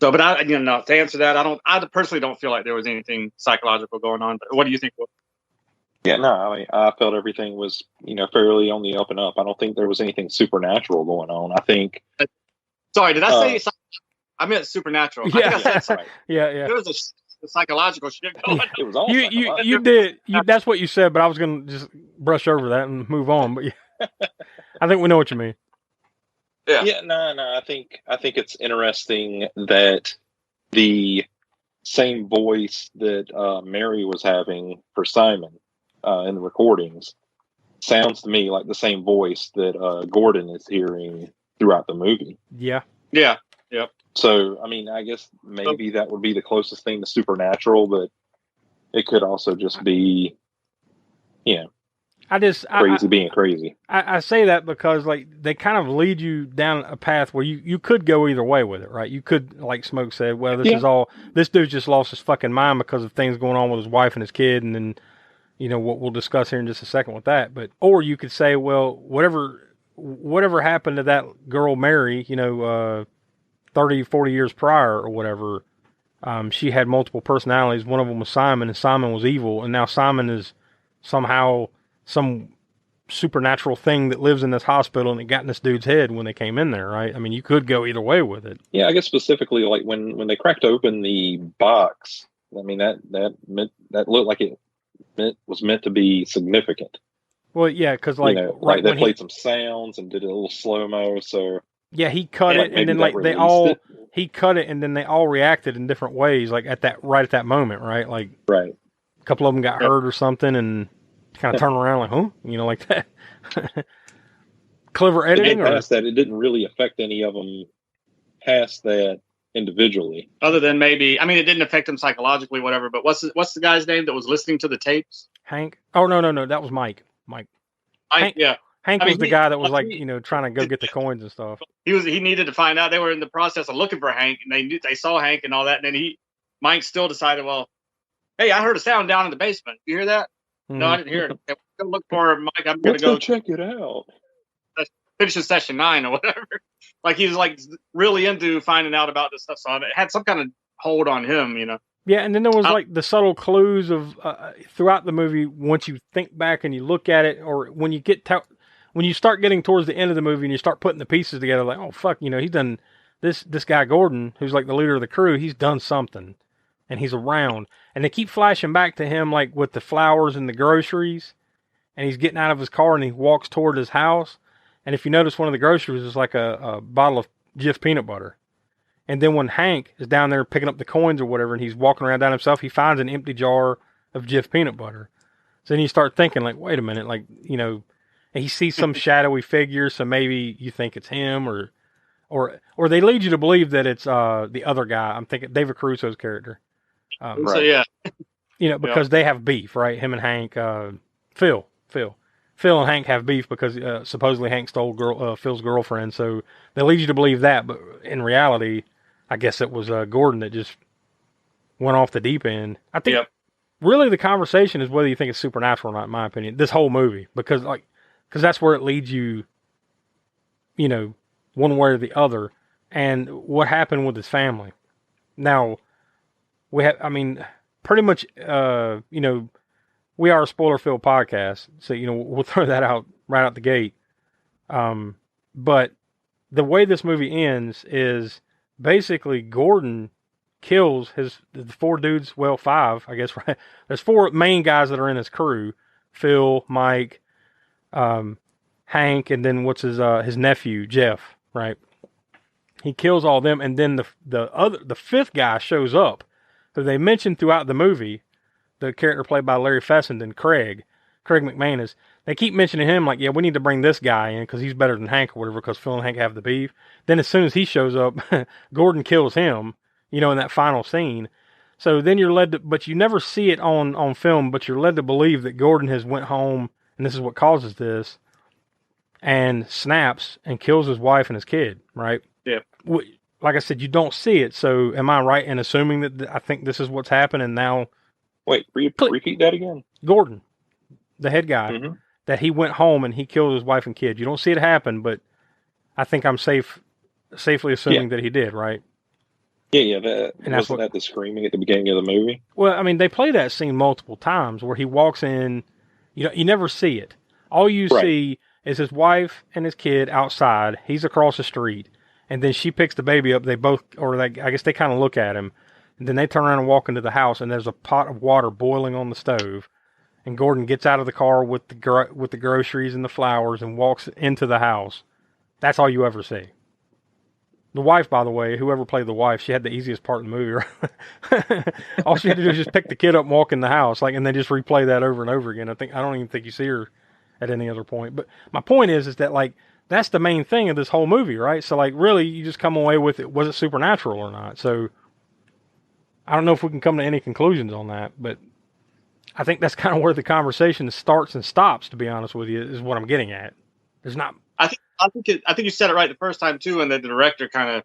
S8: So, but to answer that, I personally don't feel like there was anything psychological going on. But what do you think?
S7: Yeah, no, I mean, I felt everything was, fairly on the up and up. I don't think there was anything supernatural going on. I think.
S8: Sorry, did I say? I meant supernatural.
S1: Yeah,
S8: I think I said
S1: right. Yeah.
S8: There was a psychological shit going on.
S7: It was all
S1: you did. That's what you said, but I was going to just brush over that and move on. But yeah, I think we know what you mean.
S7: Yeah, no. I think it's interesting that the same voice that Mary was having for Simon in the recordings sounds to me like the same voice that Gordon is hearing throughout the movie.
S1: Yeah.
S8: Yeah. Yep.
S7: So, I mean, I guess maybe that would be the closest thing to supernatural, but it could also just be, crazy being crazy.
S1: I say that because they kind of lead you down a path where you could go either way with it, right? You could, like Smoak said, well, this dude just lost his fucking mind because of things going on with his wife and his kid, and then what we'll discuss here in just a second with that. But or you could say, well, whatever happened to that girl Mary, 30, 40 years prior or whatever, she had multiple personalities. One of them was Simon, and Simon was evil, and now Simon is somehow some supernatural thing that lives in this hospital, and it got in this dude's head when they came in there, right? I mean, you could go either way with it.
S7: Yeah, I guess specifically like when they cracked open the box, I mean that looked like it was meant to be significant.
S1: Well, yeah, because
S7: they played some sounds and did a little slow mo. So
S1: yeah, he cut it, and then he cut it, and then they all reacted in different ways, like at that moment, right? Like
S7: right,
S1: a couple of them got hurt or something, and kind of turn around like, huh? Like that. Clever editing, or
S7: past that, it didn't really affect any of them past that individually.
S8: Other than maybe, I mean, it didn't affect them psychologically, whatever. But what's the guy's name that was listening to the tapes?
S1: Hank. Oh no, that was Mike. Hank,
S8: yeah.
S1: Hank was the guy that was trying to go get the coins and stuff.
S8: He needed to find out. They were in the process of looking for Hank, and they saw Hank and all that. And then Mike still decided, well, hey, I heard a sound down in the basement. You hear that? No, I didn't hear it. Okay, go look for it, Mike. I'm going to go
S7: check it out.
S8: Finish in session 9 or whatever. Like he's like really into finding out about this stuff. So it had some kind of hold on him, you know.
S1: Yeah, and then there was like the subtle clues of throughout the movie. Once you think back and you look at it, or when you get when you start getting towards the end of the movie and you start putting the pieces together, like, oh fuck, you know, he's done this guy Gordon, who's like the leader of the crew. He's done something, and he's around. And they keep flashing back to him, like with the flowers and the groceries, and he's getting out of his car and he walks toward his house. And if you notice, one of the groceries is like a bottle of Jif peanut butter. And then when Hank is down there picking up the coins or whatever, and he's walking around down himself, he finds an empty jar of Jif peanut butter. So then you start thinking, like, wait a minute, like, you know, and he sees some shadowy figure, so maybe you think it's him, or they lead you to believe that it's the other guy. I'm thinking David Caruso's character.
S8: So yeah,
S1: you know, because they have beef, right? Him and Hank, Phil and Hank have beef because supposedly Hank stole Phil's girlfriend. So they lead you to believe that, but in reality, I guess it was Gordon that just went off the deep end. I think really the conversation is whether you think it's supernatural or not, in my opinion, this whole movie, because that's where it leads you, you know, one way or the other, and what happened with his family. Now, pretty much, you know, we are a spoiler-filled podcast, so, you know, we'll throw that out right out the gate. But the way this movie ends is basically Gordon kills the 4 dudes, well, 5, I guess, right? There's 4 main guys that are in his crew: Phil, Mike, Hank, and then what's his nephew, Jeff, right? He kills all them, and then the 5th guy shows up, who they mentioned throughout the movie. The character played by Larry Fessenden, Craig McManus. They keep mentioning him, like, yeah, we need to bring this guy in because he's better than Hank or whatever, because Phil and Hank have the beef. Then as soon as he shows up, Gordon kills him, you know, in that final scene. So then you're led to, but you never see it on film, but you're led to believe that Gordon has went home, and this is what causes this, and snaps and kills his wife and his kid, right?
S8: Yeah.
S1: Like I said, you don't see it, so am I right in assuming that I think this is what's happened, and now...
S7: Wait, repeat that again?
S1: Gordon, the head guy, that he went home and he killed his wife and kid. You don't see it happen, but I think I'm safely assuming that he did, right?
S7: Yeah, wasn't that the screaming at the beginning of the movie?
S1: Well, I mean, they play that scene multiple times where he walks in, you know, you never see it. All you see is his wife and his kid outside. He's across the street, and then she picks the baby up. I guess they kind of look at him. And then they turn around and walk into the house, and there's a pot of water boiling on the stove. And Gordon gets out of the car with the groceries and the flowers and walks into the house. That's all you ever see. The wife, by the way, whoever played the wife, she had the easiest part in the movie. Right? All she had to do is just pick the kid up and walk in the house, and then just replay that over and over again. I don't even think you see her at any other point. But my point is that, like, that's the main thing of this whole movie, right? So, like, really, you just come away with it. Was it supernatural or not? So I don't know if we can come to any conclusions on that, but I think that's kind of where the conversation starts and stops, to be honest with you, is what I'm getting at. There's not... I
S8: think you said it right the first time, too, and that the director kind of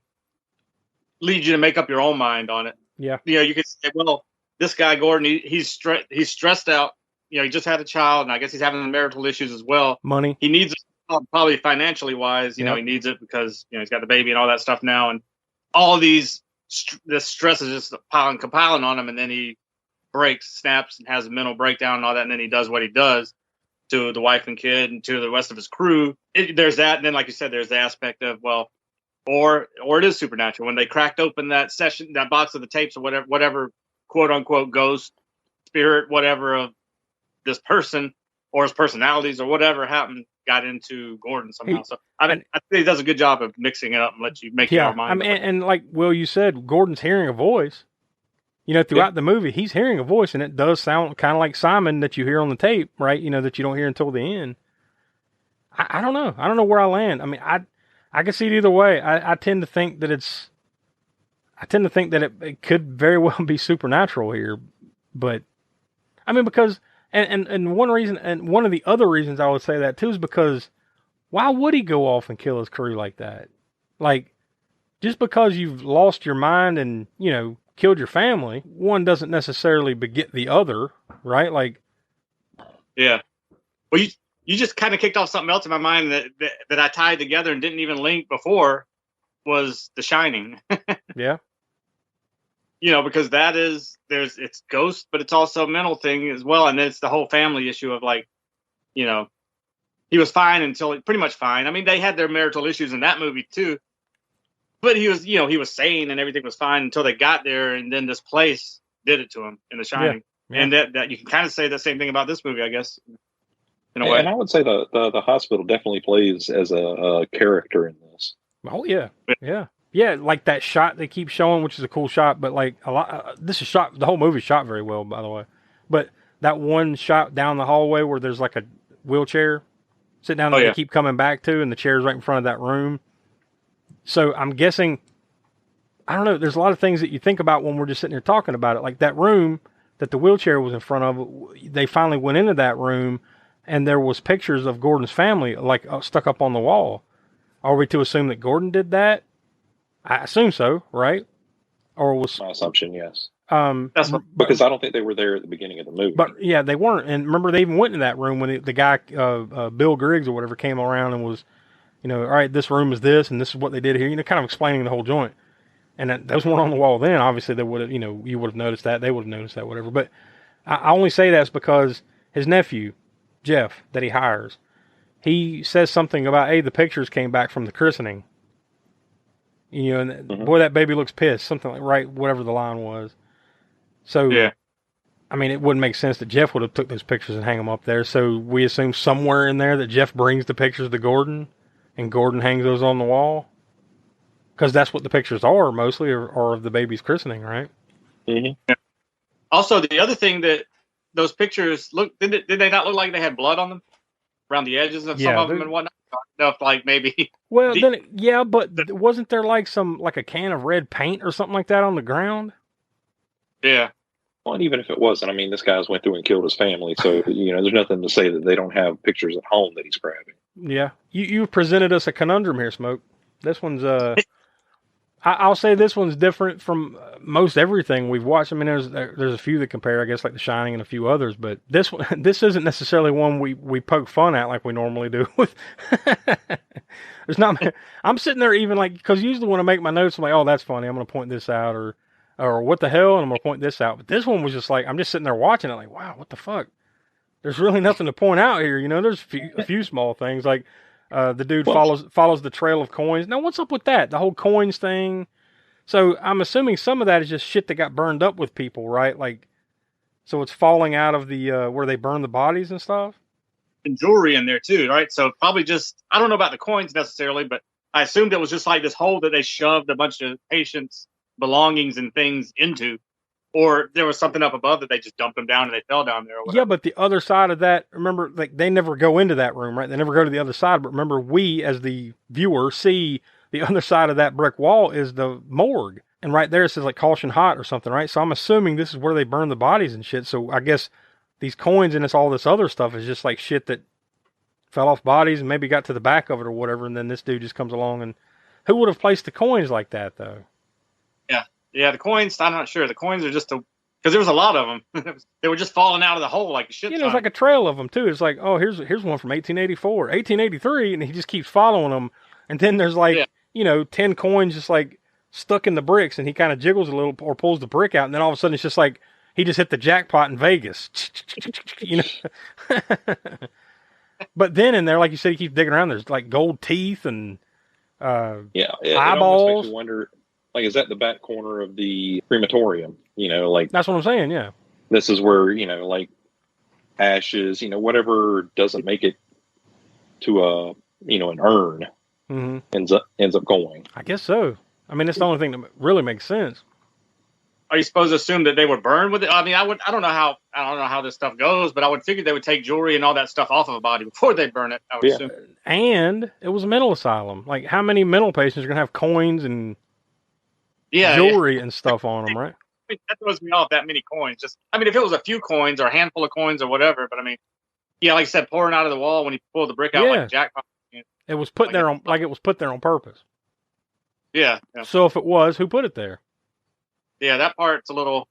S8: leads you to make up your own mind on it.
S1: Yeah.
S8: You know, you could say, well, this guy, Gordon, he's stressed out. You know, he just had a child, and I guess he's having marital issues as well.
S1: Money.
S8: He needs it, probably financially wise, you know, he needs it because, you know, he's got the baby and all that stuff now, and all of these... this stress is just compiling on him, and then he breaks, snaps, and has a mental breakdown and all that, and then he does what he does to the wife and kid and to the rest of his crew. There's that, and then, like you said, there's the aspect of, well, or it is supernatural. When they cracked open that box of the tapes or whatever quote unquote ghost, spirit, whatever of this person or his personalities or whatever happened, got into Gordon somehow. So I think he does a good job of mixing it up and let you make your mind.
S1: And like Will, you said, Gordon's hearing a voice. You know, throughout the movie, he's hearing a voice, and it does sound kind of like Simon that you hear on the tape, right? You know, that you don't hear until the end. I don't know. I don't know where I land. I mean, I can see it either way. I tend to think that it could very well be supernatural here, but I mean, because and one reason, and one of the other reasons I would say that too, is because why would he go off and kill his crew like that? Like, just because you've lost your mind and, you know, killed your family, one doesn't necessarily beget the other, right? Like,
S8: yeah. Well, you just kind of kicked off something else in my mind that I tied together and didn't even link before was The Shining.
S1: Yeah.
S8: You know, because it's ghost, but it's also a mental thing as well. And it's the whole family issue of like, you know, he was fine until pretty much fine. I mean, they had their marital issues in that movie too, but he was sane and everything was fine until they got there. And then this place did it to him in The Shining. Yeah. And that you can kind of say the same thing about this movie, I guess. In a way.
S7: And I would say the hospital definitely plays as a character in this.
S1: Oh yeah. Yeah, like that shot they keep showing, which is a cool shot, but like a lot, this is shot, the whole movie's shot very well, by the way. But that one shot down the hallway where there's like a wheelchair sitting down that they keep coming back to, and the chair's right in front of that room. So I'm guessing, I don't know, there's a lot of things that you think about when we're just sitting here talking about it. Like that room that the wheelchair was in front of, they finally went into that room, and there was pictures of Gordon's family like stuck up on the wall. Are we to assume that Gordon did that? I assume so, right? Or was
S7: my assumption? Yes. Because I don't think they were there at the beginning of the movie.
S1: But yeah, they weren't. And remember, they even went in that room when the guy, Bill Griggs or whatever, came around and was, you know, all right, this room is this, and this is what they did here. You know, kind of explaining the whole joint. And those weren't on the wall then. Obviously, they would have, you know, you would have noticed that. They would have noticed that, whatever. But I only say that's because his nephew, Jeff, that he hires, he says something about, hey, the pictures came back from the christening. You know, and boy, that baby looks pissed. Something like, right, whatever the line was. So, yeah. I mean, it wouldn't make sense that Jeff would have took those pictures and hang them up there. So we assume somewhere in there that Jeff brings the pictures to Gordon, and Gordon hangs those on the wall. Because that's what the pictures are, mostly, or of the baby's christening, right?
S8: Mm-hmm. Yeah. Also, the other thing that those pictures did they not look like they had blood on them? Around the edges of some of them and whatnot? Enough, like maybe.
S1: Well, but wasn't there like a can of red paint or something like that on the ground?
S8: Yeah.
S7: Well, and even if it wasn't, I mean, this guy's went through and killed his family, so you know, there's nothing to say that they don't have pictures at home that he's grabbing.
S1: Yeah, you presented us a conundrum here, Smoak. This one's I'll say this one's different from most everything we've watched. I mean, there's a few that compare, I guess, like The Shining and a few others, but this isn't necessarily one we poke fun at like we normally do. There's not. I'm sitting there even like, because usually when I make my notes, I'm like, oh, that's funny, I'm going to point this out, or what the hell, and I'm going to point this out. But this one was just like, I'm just sitting there watching it like, wow, what the fuck? There's really nothing to point out here. You know, there's a few small things like. The dude follows the trail of coins. Now, what's up with that? The whole coins thing. So I'm assuming some of that is just shit that got burned up with people, right? Like, so it's falling out of the where they burn the bodies and stuff.
S8: And jewelry in there too, right? So probably just, I don't know about the coins necessarily, but I assumed it was just like this hole that they shoved a bunch of patients' belongings and things into. Or there was something up above that they just dumped them down and they fell down there. Or whatever.
S1: Yeah, but the other side of that, remember, like they never go into that room, right? They never go to the other side. But remember, we as the viewer see the other side of that brick wall is the morgue, and right there it says like caution hot or something, right? So I'm assuming this is where they burn the bodies and shit. So I guess these coins and all this other stuff is just like shit that fell off bodies and maybe got to the back of it or whatever. And then this dude just comes along, and who would have placed the coins like that though?
S8: Yeah, the coins, I'm not sure. The coins are just because there was a lot of them. They were just falling out of the hole like a shit.
S1: There's like a trail of them too. It's like, oh, here's one from 1884, 1883, and he just keeps following them. And then there's like, 10 coins just like stuck in the bricks, and he kind of jiggles a little or pulls the brick out, and then all of a sudden it's just like he just hit the jackpot in Vegas. But then in there, like you said, he keeps digging around. There's like gold teeth and
S7: eyeballs.
S1: It
S7: almost makes you wonder. Like, is that the back corner of the crematorium? You know, like... That's
S1: what I'm saying, yeah.
S7: This is where, you know, like, ashes, you know, whatever doesn't make it to an urn ends up going.
S1: I guess so. I mean, it's the only thing that really makes sense.
S8: Are you supposed to assume that they would burn with it? I mean, I don't know how this stuff goes, but I would figure they would take jewelry and all that stuff off of a body before they burn it, I would assume.
S1: And it was a mental asylum. Like, how many mental patients are going to have coins and... jewelry and stuff on them, right?
S8: I mean, that throws me off, that many coins. If it was a few coins or a handful of coins or whatever, but I mean, yeah, like I said, pouring out of the wall when he pulled the brick out like a jackpot.
S1: It was put there on purpose.
S8: Yeah.
S1: So if it was, who put it there?
S8: Yeah, that part's a little.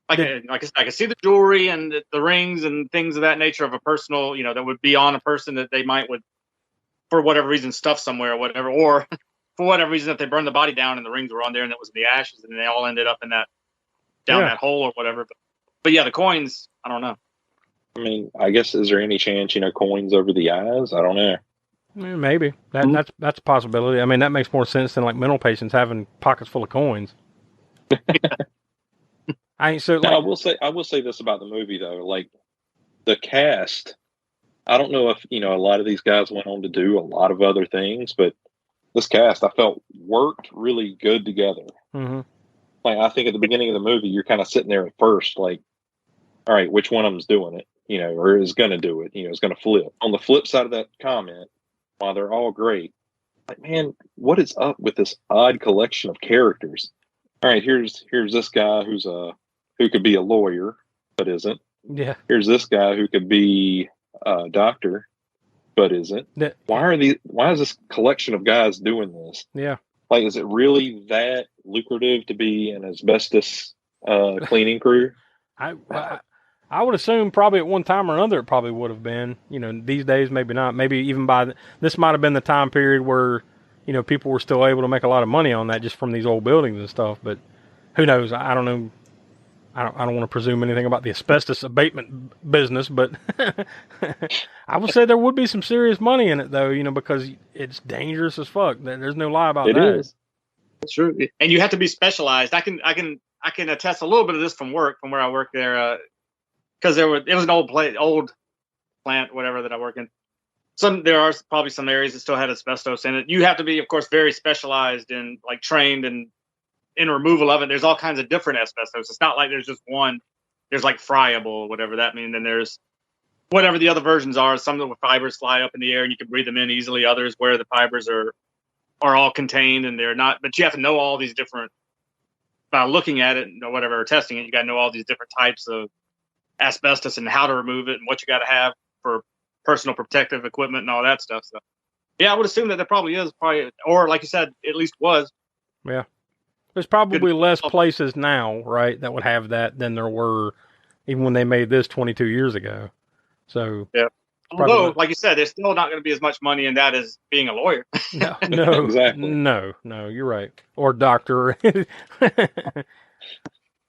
S8: I can see the jewelry and the rings and things of that nature of a personal, that would be on a person that they might would, for whatever reason, stuff somewhere or whatever, or for whatever reason, if they burned the body down and the rings were on there and it was the ashes and they all ended up in that that hole or whatever. But yeah, the coins, I don't know.
S7: I mean, I guess, is there any chance, coins over the eyes? I don't know.
S1: Maybe that's a possibility. I mean, that makes more sense than like mental patients having pockets full of coins. I
S7: will say this about the movie though, like the cast. I don't know if a lot of these guys went on to do a lot of other things, but this cast I felt worked really good together.
S1: Mm-hmm.
S7: Like I think at the beginning of the movie, you're kind of sitting there at first, like, all right, which one of them's doing it, or is going to do it, is going to flip. On the flip side of that comment, while they're all great, like, man, what is up with this odd collection of characters? All right, here's this guy who could be a lawyer, but isn't.
S1: Yeah.
S7: Here's this guy who could be a doctor, but isn't. Why is this collection of guys doing this?
S1: Yeah.
S7: Like, is it really that lucrative to be an asbestos cleaning crew?
S1: I would assume probably at one time or another it probably would have been. These days maybe not. Maybe even this might have been the time period where people were still able to make a lot of money on that just from these old buildings and stuff. But who knows? I don't know. I don't want to presume anything about the asbestos abatement business, but I would say there would be some serious money in it, though, because it's dangerous as fuck. There's no lie about that.
S7: It is.
S8: That's true. And you have to be specialized. I can attest a little bit of this from where I work there, because it was an old plant, whatever, that I work in. There are probably some areas that still had asbestos in it. You have to be, of course, very specialized and like trained and in removal of it. There's all kinds of different asbestos. It's not like there's just one. There's like friable, whatever that means. Then there's whatever the other versions are. Some of the fibers fly up in the air and you can breathe them in easily. Others where the fibers are all contained and they're not. But you have to know all these different, by looking at it or whatever, or testing it, you got to know all these different types of asbestos and how to remove it and what you got to have for personal protective equipment and all that stuff. So yeah, I would assume that there probably is, or like you said, at least was.
S1: Yeah. There's probably less places now, right, that would have that than there were even when they made this 22 years ago. So
S8: yeah. Although, like you said, there's still not going to be as much money in that as being a lawyer.
S1: No,
S7: exactly.
S1: No, you're right. Or doctor,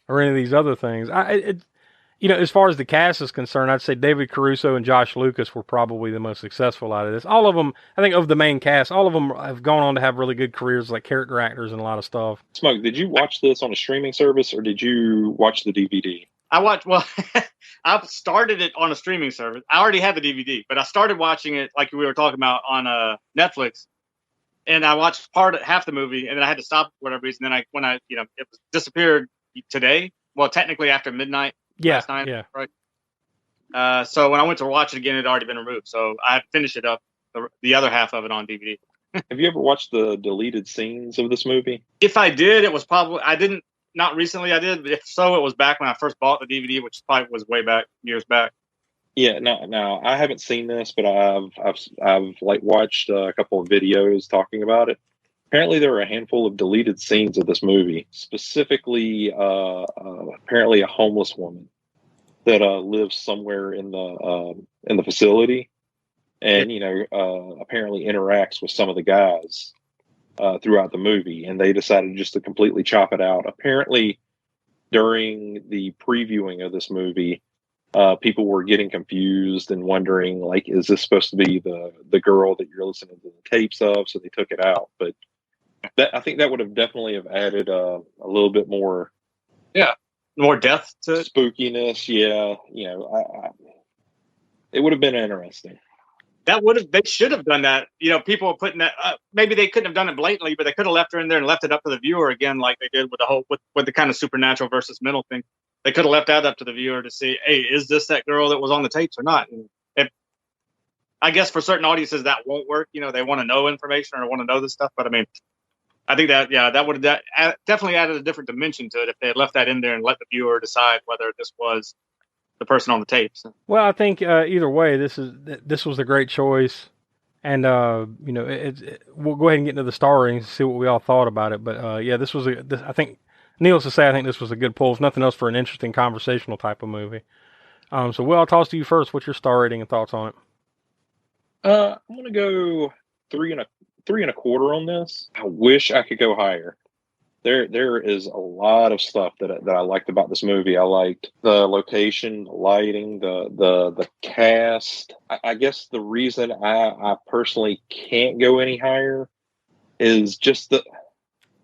S1: or any of these other things. As far as the cast is concerned, I'd say David Caruso and Josh Lucas were probably the most successful out of this. All of them, I think, of the main cast, all of them have gone on to have really good careers, like character actors and a lot of stuff.
S7: Smoak, did you watch this on a streaming service or did you watch the DVD?
S8: I started it on a streaming service. I already had the DVD, but I started watching it like we were talking about on Netflix. And I watched half the movie, and then I had to stop for whatever reason. Then it was disappeared today. Well, technically after midnight. Last night,
S1: yeah.
S8: Right. So when I went to watch it again, it had already been removed. So I had to finish it up, the other half of it on DVD.
S7: Have you ever watched the deleted scenes of this movie?
S8: If I did, it was probably, I didn't, not recently I did, but if so, it was back when I first bought the DVD, which probably was way back, years back.
S7: Yeah, no, I haven't seen this, but I've like watched a couple of videos talking about it. Apparently, there are a handful of deleted scenes of this movie. Specifically, apparently, a homeless woman that lives somewhere in the facility, and apparently interacts with some of the guys throughout the movie. And they decided just to completely chop it out. Apparently, during the previewing of this movie, people were getting confused and wondering, like, is this supposed to be the girl that you're listening to the tapes of? So they took it out, but. I think that would have definitely have added a little bit more,
S8: more depth to it.
S7: Spookiness. Yeah, it would have been interesting.
S8: They should have done that. People were putting that. Maybe they couldn't have done it blatantly, but they could have left her in there and left it up to the viewer again, like they did with the whole with the kind of supernatural versus mental thing. They could have left that up to the viewer to see, hey, is this that girl that was on the tapes or not? And I guess for certain audiences that won't work. They want to know information or want to know this stuff, but I mean. I think that would have definitely added a different dimension to it if they had left that in there and let the viewer decide whether this was the person on the tapes.
S1: Well, I think either way, this was a great choice, and we'll go ahead and get into the star ratings and see what we all thought about it. But this was I think needless to say, I think this was a good pull. If nothing else, for an interesting conversational type of movie. So, Will, I'll toss to you first. What's your star rating and thoughts on it?
S7: I'm gonna go 3.25 on this. I wish I could go higher. There is a lot of stuff that I liked about this movie. I liked the location, the lighting, the cast. I guess the reason I personally can't go any higher is just that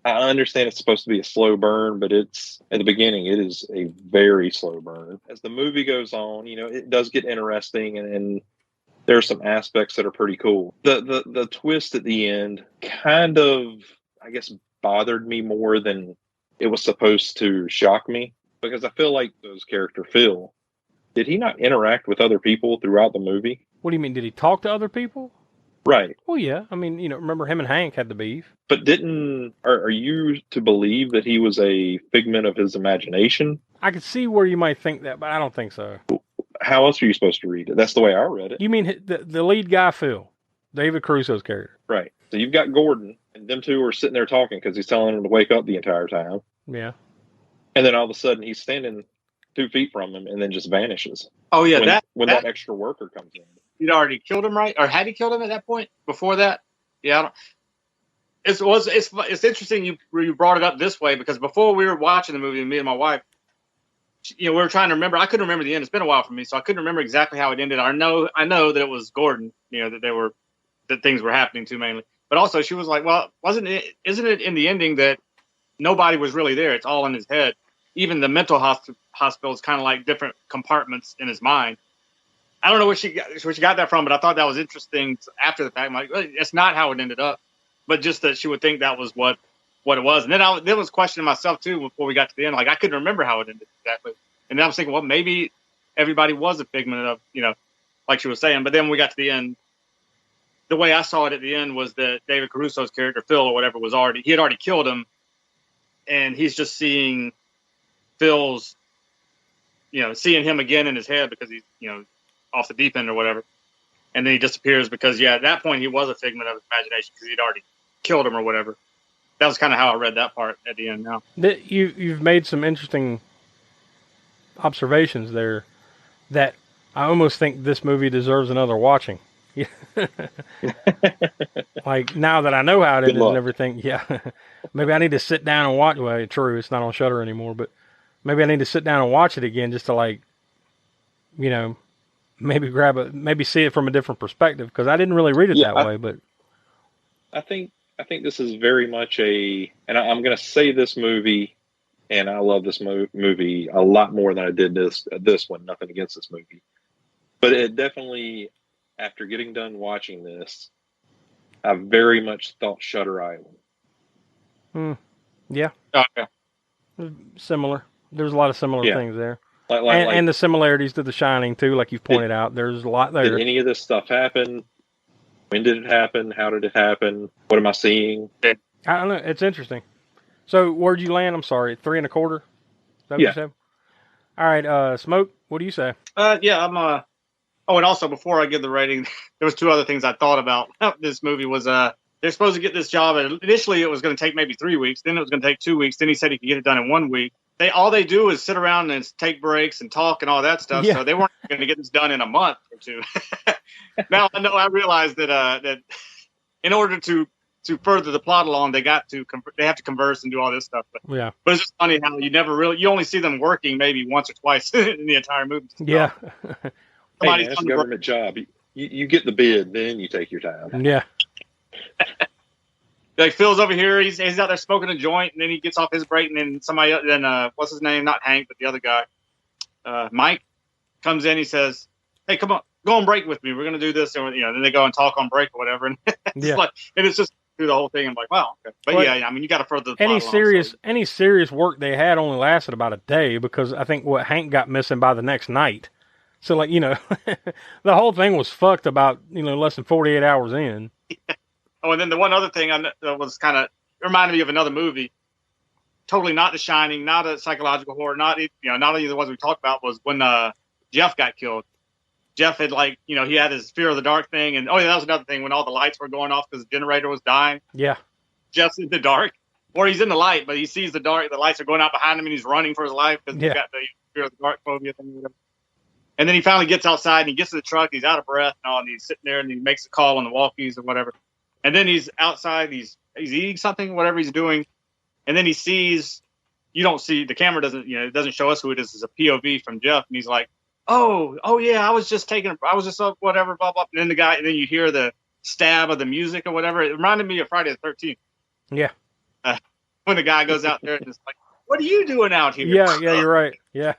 S7: I understand it's supposed to be a slow burn, but it's at the beginning, it is a very slow burn. As the movie goes on, it does get interesting, and there are some aspects that are pretty cool. The twist at the end kind of, I guess, bothered me more than it was supposed to shock me, because I feel like those character Phil, did he not interact with other people throughout the movie?
S1: What do you mean? Did he talk to other people?
S7: Right.
S1: Well, yeah. I mean, remember him and Hank had the beef.
S7: But are you to believe that he was a figment of his imagination?
S1: I could see where you might think that, but I don't think so.
S7: How else are you supposed to read it? That's the way I read it.
S1: You mean the lead guy, Phil, David Caruso's character?
S7: Right. So you've got Gordon, and them two are sitting there talking because he's telling him to wake up the entire time.
S1: Yeah.
S7: And then all of a sudden he's standing 2 feet from him and then just vanishes.
S8: Oh yeah,
S7: when that extra worker comes in.
S8: He'd already killed him, right? Or had he killed him at that point? Before that? Yeah. It's interesting you brought it up this way, because before we were watching the movie, me and my wife, we were trying to remember. I couldn't remember the end. It's been a while for me, so I couldn't remember exactly how it ended. I know that it was Gordon. That things were happening to mainly. But also, she was like, "Well, isn't it in the ending that nobody was really there? It's all in his head. Even the mental hospital is kind of like different compartments in his mind." I don't know where she got that from, but I thought that was interesting after the fact. I'm like, well, it's not how it ended up, but just that she would think that was what it was. And then I was questioning myself too before we got to the end. Like, I couldn't remember how it ended exactly. And then I was thinking, well, maybe everybody was a figment of, like she was saying. But then when we got to the end, the way I saw it at the end was that David Caruso's character, Phil or whatever, he had already killed him. And he's just seeing Phil's, seeing him again in his head because he's, off the deep end or whatever. And then he disappears because, at that point he was a figment of his imagination because he'd already killed him or whatever. That was kind of how I read that part at the end now.
S1: You've made some interesting observations there that I almost think this movie deserves another watching. Like, now that I know how it ended and everything, maybe I need to sit down and watch. Well, true, it's not on Shudder anymore, but maybe I need to sit down and watch it again just to maybe see it from a different perspective, because I didn't really read it that way. But
S7: I think this is very much and I'm going to say this movie, and I love this movie a lot more than I did this one. Nothing against this movie, but it definitely, after getting done watching this, I very much thought Shutter Island.
S1: Yeah.
S8: Okay.
S1: Similar. There's a lot of similar things there.
S7: And
S1: the similarities to The Shining too, like you've pointed out. There's a lot there.
S7: Did any of this stuff happen? When did it happen? How did it happen? What am I seeing?
S1: I don't know. It's interesting. So where'd you land? I'm sorry, 3.25. Is that what you said? All right, Smoke. What do you say?
S8: I'm. Oh, and also before I give the rating, there was 2 other things I thought about this movie. Was they're supposed to get this job, and initially it was going to take maybe 3 weeks. Then it was going to take 2 weeks. Then he said he could get it done in 1 week. All they do is sit around and take breaks and talk and all that stuff. Yeah. So they weren't going to get this done in a month or 2. Now I realize that in order to further the plot along, they have to converse and do all this stuff. But it's just funny how you only see them working maybe once or twice in the entire movie.
S1: Yeah.
S7: Hey, man, it's a government job. You get the bid, then you take your time.
S1: Yeah.
S8: Like, Phil's over here, he's out there smoking a joint, and then he gets off his break, and then what's his name? Not Hank, but the other guy, Mike, comes in. He says, "Hey, come on, go on break with me. We're gonna do this." And then they go and talk on break or whatever, and it's just through the whole thing. I'm like, wow, okay. But I mean, you got to further the plot
S1: any serious work they had only lasted about a day, because I think Hank got missing by the next night. So the whole thing was fucked about less than 48 hours in.
S8: Oh, and then the one other thing that was kind of reminded me of another movie, totally not The Shining, not a psychological horror, not any of the ones we talked about, was when Jeff got killed. Jeff had he had his fear of the dark thing, and that was another thing when all the lights were going off because the generator was dying.
S1: Yeah,
S8: Jeff's in the dark. or he's in the light, but he sees the dark. The lights are going out behind him, and he's running for his life because he's got the fear of the dark phobia thing. And then he finally gets outside and he gets to the truck. He's out of breath and all, and he's sitting there and he makes a call on the walkies or whatever. And then he's outside. He's eating something, whatever he's doing, and then he sees. You don't see the camera doesn't. It doesn't show us who it is. It's a POV from Jeff, and he's like, "Oh yeah, I was just whatever, blah blah." And then you hear the stab of the music or whatever. It reminded me of Friday the 13th.
S1: Yeah.
S8: When the guy goes out there and is like, "What are you doing out here?"
S1: Yeah, you're right. Yeah.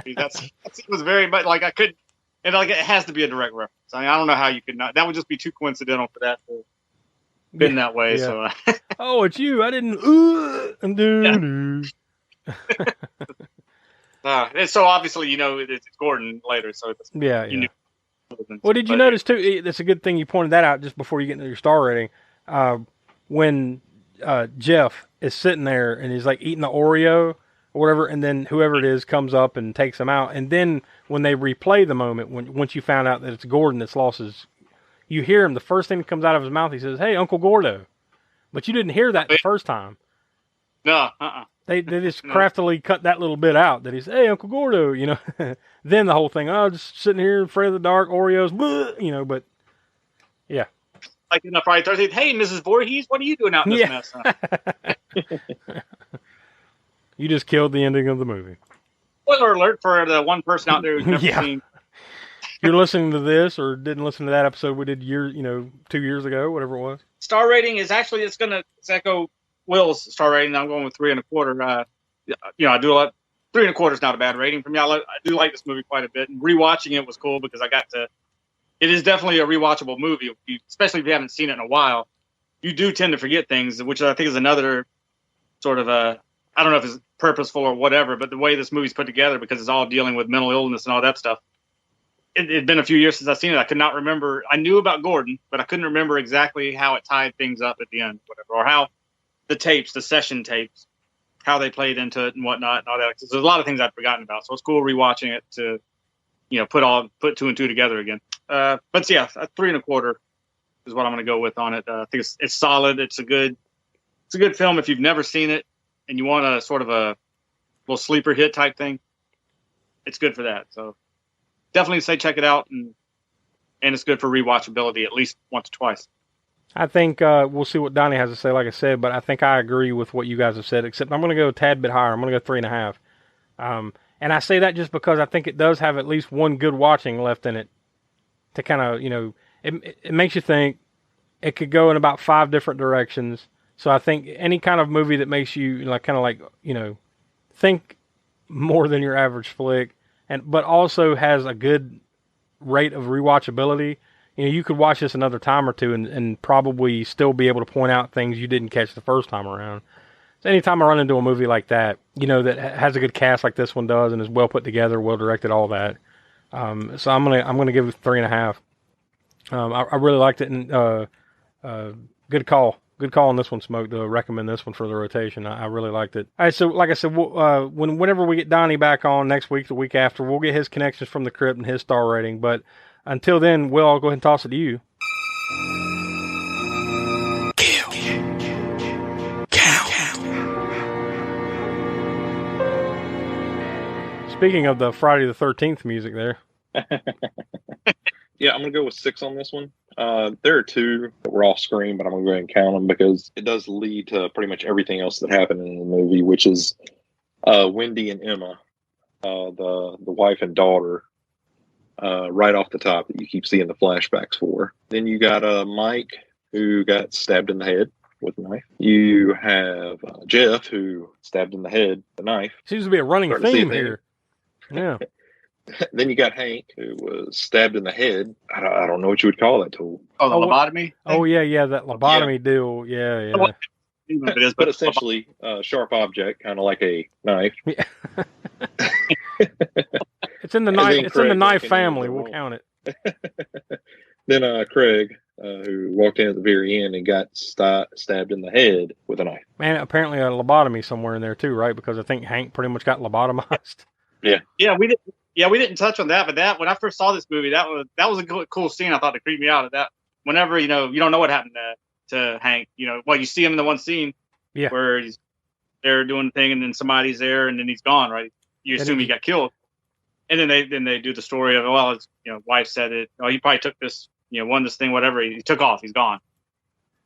S8: It was very much like I could, and like it has to be a direct reference. I mean, I don't know how you could not. That would just be too coincidental for that to been that way.
S1: Yeah.
S8: So.
S1: Oh, it's you. I didn't.
S8: And so obviously, it's Gordon later. So it's,
S1: yeah. Well, did you notice too? It's a good thing you pointed that out just before you get into your star rating. When Jeff is sitting there and he's like eating the Oreo or whatever, and then whoever it is comes up and takes him out, and then when they replay the moment, once you found out that it's Gordon that's lost his, you hear him. The first thing that comes out of his mouth, he says, "Hey, Uncle Gordo," but you didn't hear that the first time.
S8: No.
S1: They just craftily cut that little bit out that he's, "Hey, Uncle Gordo," Then the whole thing, just sitting here afraid of the dark, Oreos, but yeah.
S8: Like in the Friday 13th, "Hey, Mrs. Voorhees, what are you doing out in this mess?" Huh?
S1: You just killed the ending of the movie.
S8: Spoiler alert for the one person out there who's never seen.
S1: You're listening to this or didn't listen to that episode we did 2 years ago, whatever it was.
S8: Star rating is actually, it's echo Will's star rating. I'm going with 3.25. I do a lot. 3.25 is not a bad rating for me. I do like this movie quite a bit, and rewatching it was cool because it is definitely a rewatchable movie, especially if you haven't seen it in a while. You do tend to forget things, which I think is another sort of I don't know if it's purposeful or whatever, but the way this movie's put together, because it's all dealing with mental illness and all that stuff. It'd been a few years since I've seen it. I could not remember. I knew about Gordon, but I couldn't remember exactly how it tied things up at the end, whatever, or how the session tapes, how they played into it and whatnot and all that. There's a lot of things I'd forgotten about, so it's cool rewatching it to, put two and two together again. But yeah, 3.25 is what I'm going to go with on it. I think it's solid. It's a good film if you've never seen it and you want a sort of a little sleeper hit type thing. It's good for that. So definitely say check it out, and it's good for rewatchability at least once or twice.
S1: I think we'll see what Donny has to say, like I said, but I think I agree with what you guys have said, except I'm going to go a tad bit higher. I'm going to go 3.5. And I say that just because I think it does have at least one good watching left in it to kind of, it makes you think. It could go in about 5 different directions. So I think any kind of movie that makes you think more than your average flick, but also has a good rate of rewatchability. You could watch this another time or two and probably still be able to point out things you didn't catch the first time around. So anytime I run into a movie like that, that has a good cast like this one does and is well put together, well directed, all that. So I'm gonna give it 3.5. I really liked it, and good call on this one, Smoak, to recommend this one for the rotation. I really liked it. All right, so like I said, whenever we get Donny back on next week, the week after, we'll get his connections from the crypt and his star rating. But until then, Will, I'll go ahead and toss it to you. Speaking of the Friday the 13th music there.
S7: Yeah, I'm going to go with 6 on this one. There are 2 that were off screen, but I'm going to go ahead and count them because it does lead to pretty much everything else that happened in the movie, which is Wendy and Emma, the wife and daughter, right off the top that you keep seeing the flashbacks for. Then you got Mike, who got stabbed in the head with a knife. You have Jeff, who stabbed in the head with a knife.
S1: Seems to be a running theme here. Yeah.
S7: Then you got Hank, who was stabbed in the head. I don't know what you would call that tool.
S8: Oh, the lobotomy?
S1: Oh, yeah, that lobotomy deal. Yeah.
S7: But essentially, a sharp object, kind of like a knife.
S1: Yeah. It's in the knife. It's in the knife family. We'll count it.
S7: Then Craig, who walked in at the very end and got stabbed in the head with a knife.
S1: Man, apparently a lobotomy somewhere in there too, right? Because I think Hank pretty much got lobotomized.
S7: Yeah,
S8: we didn't touch on that, but that when I first saw this movie, that was a cool scene. I thought to creep me out. That whenever you don't know what happened to Hank, you see him in the one scene,
S1: Yeah.
S8: Where they're doing the thing, and then somebody's there, and then he's gone. Right? You assume he got killed, and then they do the story of, well, his wife said it. Oh, he probably took this, won this thing, whatever. He took off. He's gone.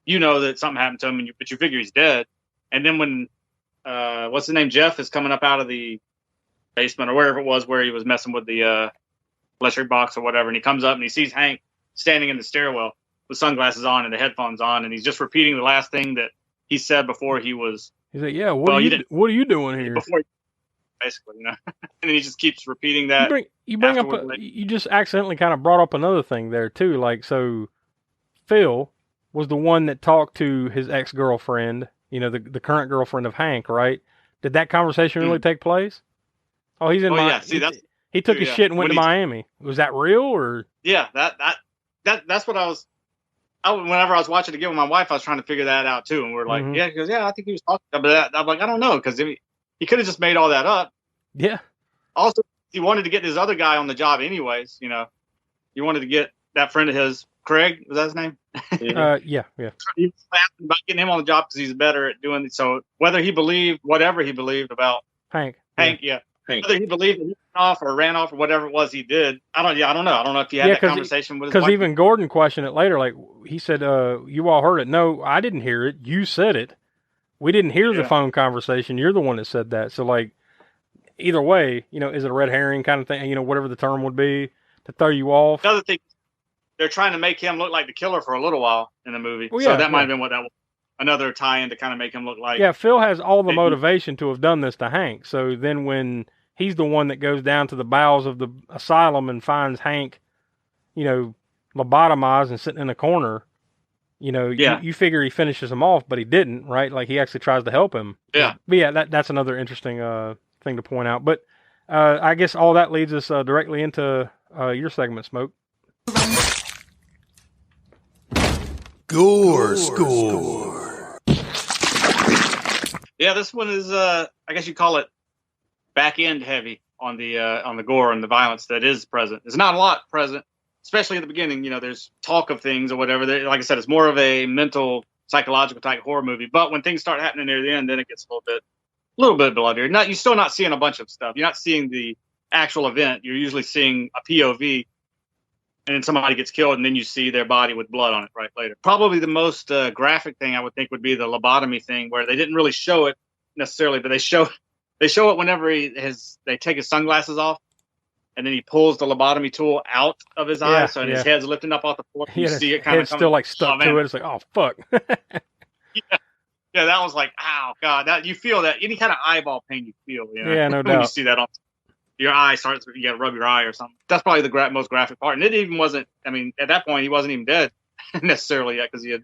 S8: You know that something happened to him, but you figure he's dead. And then when what's his name, Jeff, is coming up out of the basement or wherever it was where he was messing with the electric box or whatever, and he comes up and he sees Hank standing in the stairwell with sunglasses on and the headphones on, and he's just repeating the last thing that he said before he was.
S1: He's like, "Yeah, what are you doing here?"
S8: Before, basically, and then he just keeps repeating that.
S1: You bring up, you just accidentally kind of brought up another thing there too. Like, so Phil was the one that talked to his ex-girlfriend, the current girlfriend of Hank, right? Did that conversation really take place? Oh, he's in Miami.
S8: Yeah. See,
S1: he took his shit and went to Miami. Was that real or?
S8: Yeah, that's what I was. Whenever I was watching it again with my wife, I was trying to figure that out too. And we're like, yeah, because I think he was talking about that. I'm like, I don't know, because he could have just made all that up.
S1: Yeah.
S8: Also, he wanted to get this other guy on the job anyways. He wanted to get that friend of his, Craig. Was that his name?
S1: Yeah.
S8: He was asking about getting him on the job because he's better at doing it. So whether he believed whatever he believed about
S1: Hank,
S8: yeah. Whether he believed that he ran off or whatever it was he did, I don't know. I don't know if he had that conversation with his wife.
S1: Because even Gordon questioned it later. Like, he said, you all heard it. No, I didn't hear it. You said it. We didn't hear the phone conversation. You're the one that said that. So, like, either way, is it a red herring kind of thing? Whatever the term would be to throw you off.
S8: The other thing, they're trying to make him look like the killer for a little while in the movie. Well, so that might have been what that was. Another tie-in to kind of make him look like.
S1: Yeah, Phil has all the motivation to have done this to Hank. So then when he's the one that goes down to the bowels of the asylum and finds Hank, lobotomized and sitting in a corner, you figure he finishes him off, but he didn't, right? Like, he actually tries to help him.
S8: Yeah.
S1: But yeah, that's another interesting thing to point out. But I guess all that leads us directly into your segment, Smoak.
S4: Gore score.
S8: Yeah, this one is I guess you call it back end heavy on the gore and the violence that is present. There's not a lot present, especially at the beginning. There's talk of things or whatever. Like I said, it's more of a mental, psychological type horror movie. But when things start happening near the end, then it gets a little bit bloodier. You're still not seeing a bunch of stuff. You're not seeing the actual event. You're usually seeing a POV. And then somebody gets killed, and then you see their body with blood on it right later. Probably the most graphic thing I would think would be the lobotomy thing, where they didn't really show it necessarily, but they show it whenever they take his sunglasses off, and then he pulls the lobotomy tool out of his eyes, so his head's lifting up off the floor. You see it kind of
S1: still like stuck to it. It's like, oh fuck.
S8: Yeah, that was like, oh god, that you feel that any kind of eyeball pain you feel.
S1: Yeah, no doubt.
S8: When you see that on. Your eye starts, you got to rub your eye or something. That's probably the most graphic part. And it even wasn't, at that point, he wasn't even dead necessarily yet because he had,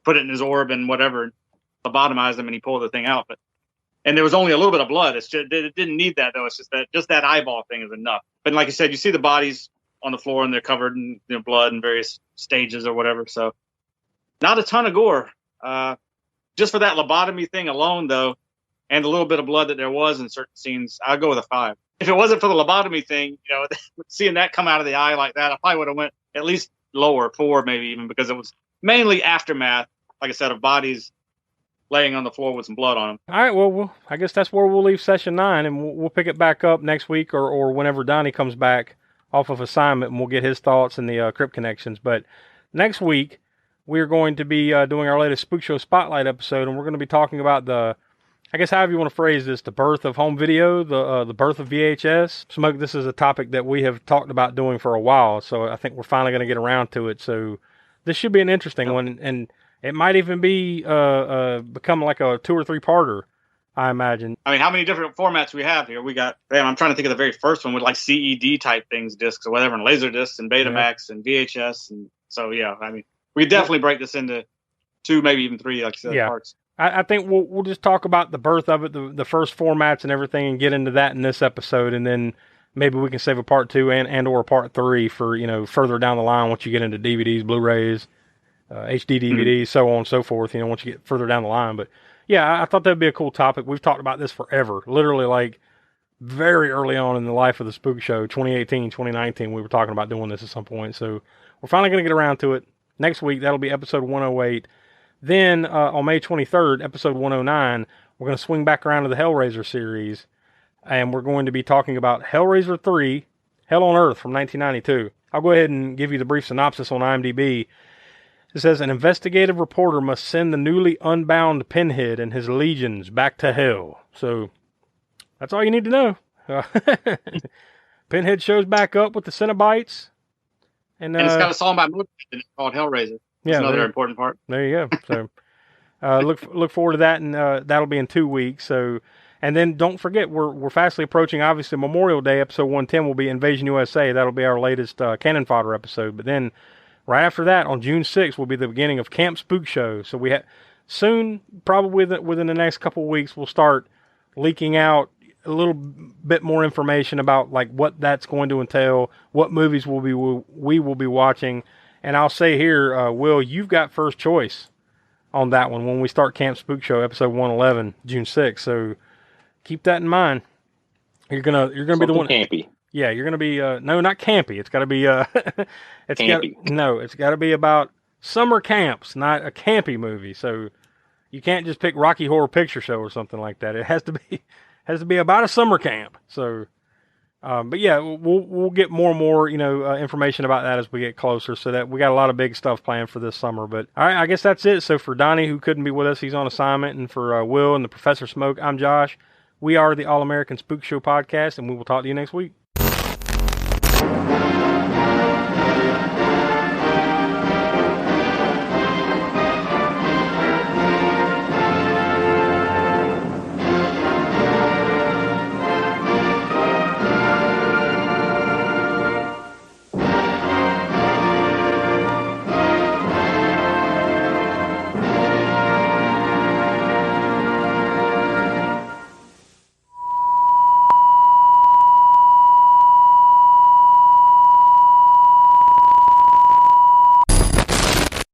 S8: put it in his orb and whatever, lobotomized him and he pulled the thing out. And there was only a little bit of blood. It didn't need that, though. It's just that eyeball thing is enough. But like you said, you see the bodies on the floor and they're covered in blood in various stages or whatever. So not a ton of gore. Just for that lobotomy thing alone, though, and a little bit of blood that there was in certain scenes, I'll go with a 5. If it wasn't for the lobotomy thing, seeing that come out of the eye like that, I probably would have went at least lower, 4 maybe even, because it was mainly aftermath, like I said, of bodies laying on the floor with some blood on them.
S1: All right, well, I guess that's where we'll leave session 9, and we'll pick it back up next week or whenever Donny comes back off of assignment, and we'll get his thoughts and the Crypt Connections. But next week, we're going to be doing our latest Spookshow Spotlight episode, and we're going to be talking about I guess however you want to phrase this, the birth of home video, the birth of VHS. Smoak, this is a topic that we have talked about doing for a while, so I think we're finally going to get around to it. So this should be an interesting one, and it might even be become like a 2 or 3 parter, I imagine.
S8: How many different formats we have here? We got, I'm trying to think of the very first one with like CED type things, discs or whatever, and laser discs and Betamax and VHS, and so we definitely break this into 2, maybe even 3, like I said, parts.
S1: I think we'll just talk about the birth of it, the first formats and everything, and get into that in this episode, and then maybe we can save a part 2 and or a part 3 for further down the line once you get into DVDs, Blu-rays, HD DVDs, so on and so forth. Once you get further down the line. But yeah, I thought that'd be a cool topic. We've talked about this forever, literally like very early on in the life of the Spook Show, 2018, 2019. We were talking about doing this at some point, so we're finally going to get around to it next week. That'll be episode 108. Then on May 23rd, episode 109, we're going to swing back around to the Hellraiser series, and we're going to be talking about Hellraiser 3, Hell on Earth from 1992. I'll go ahead and give you the brief synopsis on IMDb. It says, an investigative reporter must send the newly unbound Pinhead and his legions back to hell. So, that's all you need to know. Pinhead shows back up with the Cenobites. And
S8: it's got a song by Motorhead called Hellraiser. That's another important part.
S1: There you go. So, look forward to that, and that'll be in 2 weeks. So, and then don't forget, we're fastly approaching, obviously, Memorial Day. Episode 110 will be Invasion USA. That'll be our latest cannon fodder episode. But then, right after that, on June 6th, will be the beginning of Camp Spookshow. So we soon, probably within the next couple of weeks, we'll start leaking out a little bit more information about like what that's going to entail, what movies we will be watching. And I'll say here, Will, you've got first choice on that one when we start Camp Spookshow, episode 111, June 6th. So keep that in mind. You're gonna be the one
S7: campy.
S1: Yeah, you're gonna be no, not campy. It's got to be it's got to be about summer camps, not a campy movie. So you can't just pick Rocky Horror Picture Show or something like that. It has to be about a summer camp. So, but yeah, we'll get more and more information about that as we get closer. So that we got a lot of big stuff planned for this summer. But all right, I guess that's it. So for Donny, who couldn't be with us, he's on assignment, and for Will and the Professor Smoak, I'm Josh. We are the All American Spook Show podcast, and we will talk to you next week.